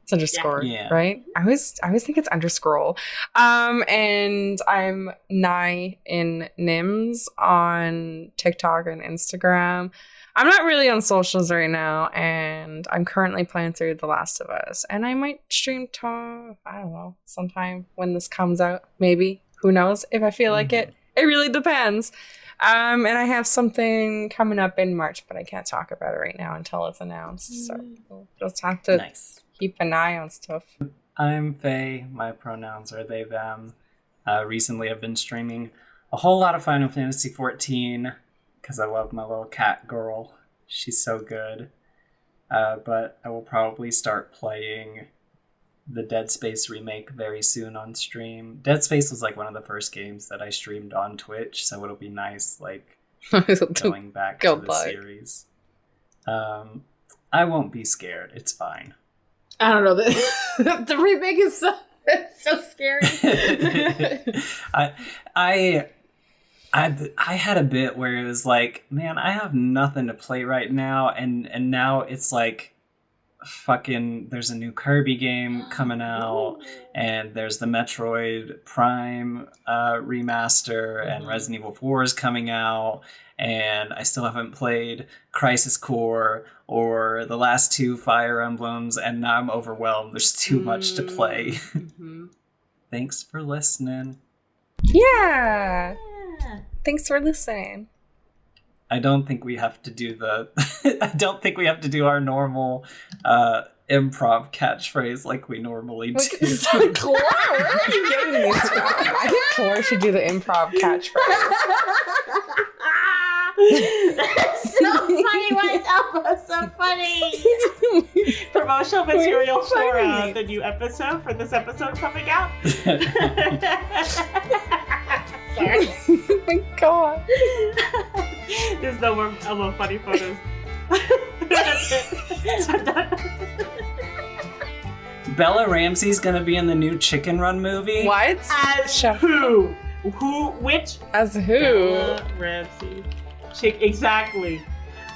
It's underscore, Yeah. right? I always think it's underscore. And I'm Ny in Nims on TikTok and Instagram. I'm not really on socials right now, and I'm currently playing through The Last of Us. And I might stream I don't know, sometime when this comes out. Maybe. Who knows? If I feel like it. It really depends. And I have something coming up in March, but I can't talk about it right now until it's announced. So we'll just have to keep an eye on stuff. I'm Faye. My pronouns are they, them. Recently I've been streaming a whole lot of Final Fantasy XIV because I love my little cat girl. She's so good. But I will probably start playing the Dead Space remake very soon on stream. Dead Space was like one of the first games that I streamed on Twitch, so it'll be nice like going back to the series. I won't be scared. It's fine. I don't know. The remake is it's so scary. I had a bit where it was like, man, I have nothing to play right now, and now it's like fucking there's a new Kirby game coming out, and there's the Metroid Prime remaster, and Resident Evil 4 is coming out, and I still haven't played Crisis Core or the last 2 Fire Emblems, and now I'm overwhelmed. There's too much to play. Thanks for listening. Yeah. Thanks for listening. I don't think we have to do our normal improv catchphrase like we normally do. Clore, where are you getting these from? I think Clore should do the improv catchphrase. That's so funny. Why is Alpha so funny? Promotional material for the new episode, for this episode coming out. Sorry. Oh my God. There's no more funny photos. Bella Ramsey's gonna be in the new Chicken Run movie. What? As who? Which? As who? Bella Ramsey. Exactly.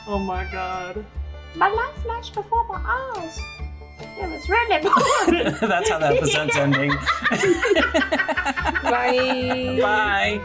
Oh my god. My life flashed before my eyes. It was really boring. That's how the episode's ending. Bye. Bye.